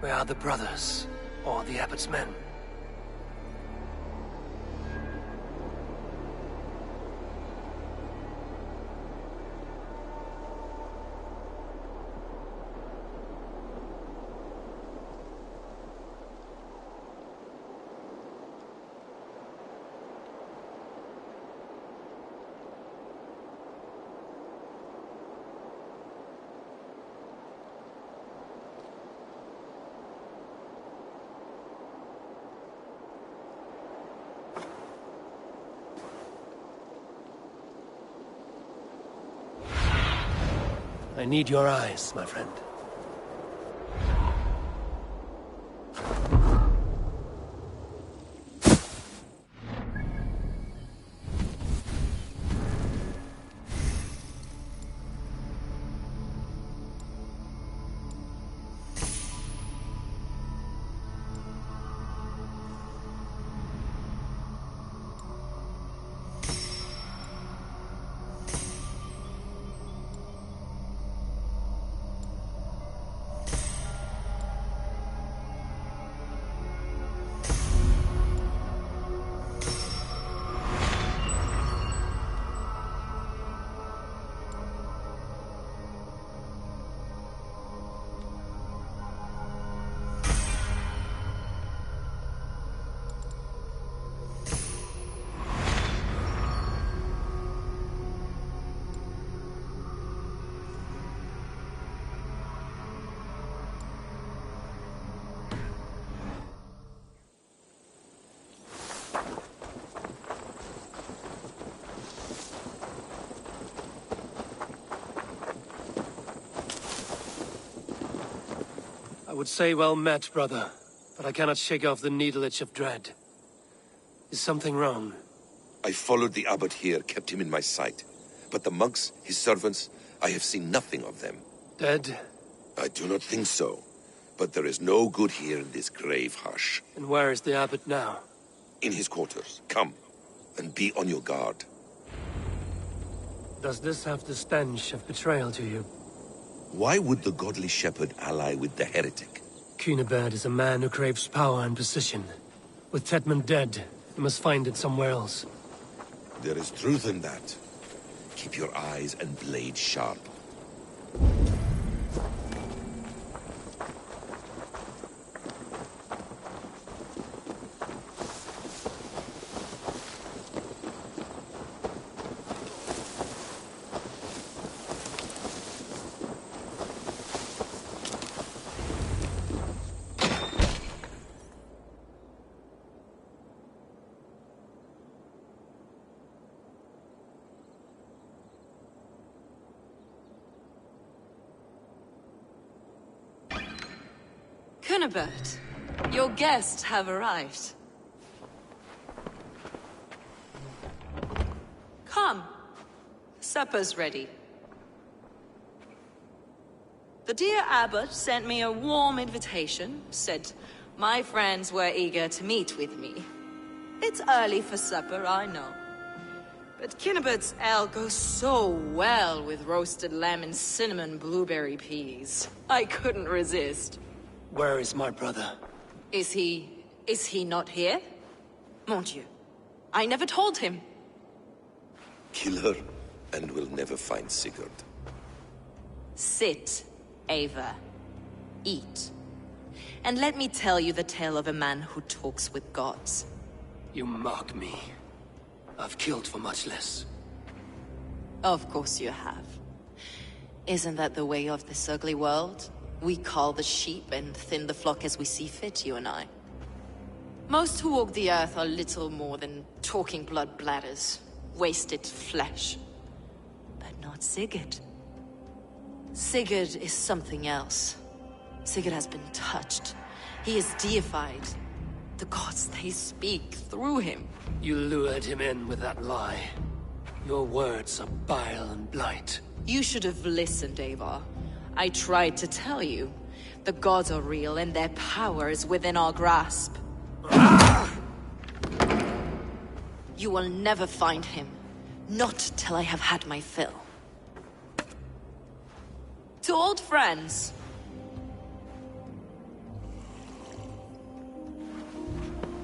Where are the brothers? Or the abbot's men? I need your eyes, my friend. would say well met, brother, but I cannot shake off the needle itch of dread. Is something wrong? I followed the abbot here, kept him in my sight. But the monks, his servants, I have seen nothing of them. Dead? I do not think so. But there is no good here in this grave hush. And where is the abbot now? In his quarters. Come, and be on your guard. Does this have the stench of betrayal to you? Why would the godly shepherd ally with the heretic? Cunibert is a man who craves power and position. With Tedman dead, he must find it somewhere else. There is truth in that. Keep your eyes and blade sharp. Cunibert, your guests have arrived. Come. Supper's ready. The dear abbot sent me a warm invitation, said my friends were eager to meet with me. It's early for supper, I know. But Cunibert's ale goes so well with roasted lamb and cinnamon blueberry peas. I couldn't resist. Where is my brother? Is he not here? Mon Dieu. I never told him. Kill her, and we'll never find Sigurd. Sit, Ava. Eat. And let me tell you the tale of a man who talks with gods. You mock me. I've killed for much less. Of course you have. Isn't that the way of this ugly world? We cull the sheep and thin the flock as we see fit, you and I. Most who walk the earth are little more than talking blood bladders, wasted flesh. But not Sigurd. Sigurd is something else. Sigurd has been touched. He is deified. The gods, they speak through him. You lured him in with that lie. Your words are bile and blight. You should have listened, Ava. I tried to tell you. The gods are real and their power is within our grasp. You will never find him. Not till I have had my fill. To old friends.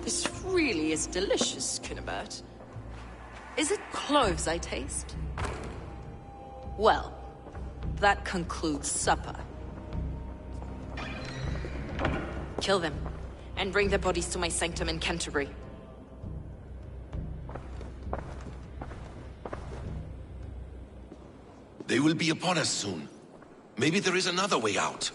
This really is delicious, Cunibert. Is it cloves I taste? Well, that concludes supper. Kill them, and bring their bodies to my sanctum in Canterbury. They will be upon us soon. Maybe there is another way out.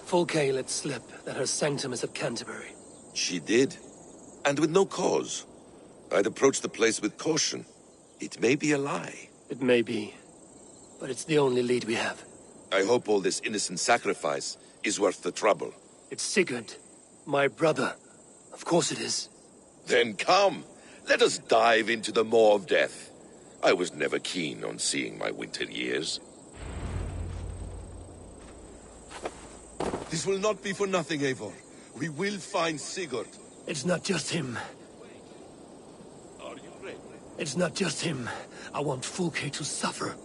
Fulke let slip that her sanctum is at Canterbury. She did. And with no cause. I'd approach the place with caution. It may be a lie. It may be. But it's the only lead we have. I hope all this innocent sacrifice is worth the trouble. It's Sigurd. My brother. Of course it is. Then come. Let us dive into the maw of death. I was never keen on seeing my winter years. This will not be for nothing, Eivor. We will find Sigurd. It's not just him. Are you ready? It's not just him. I want Fulke to suffer.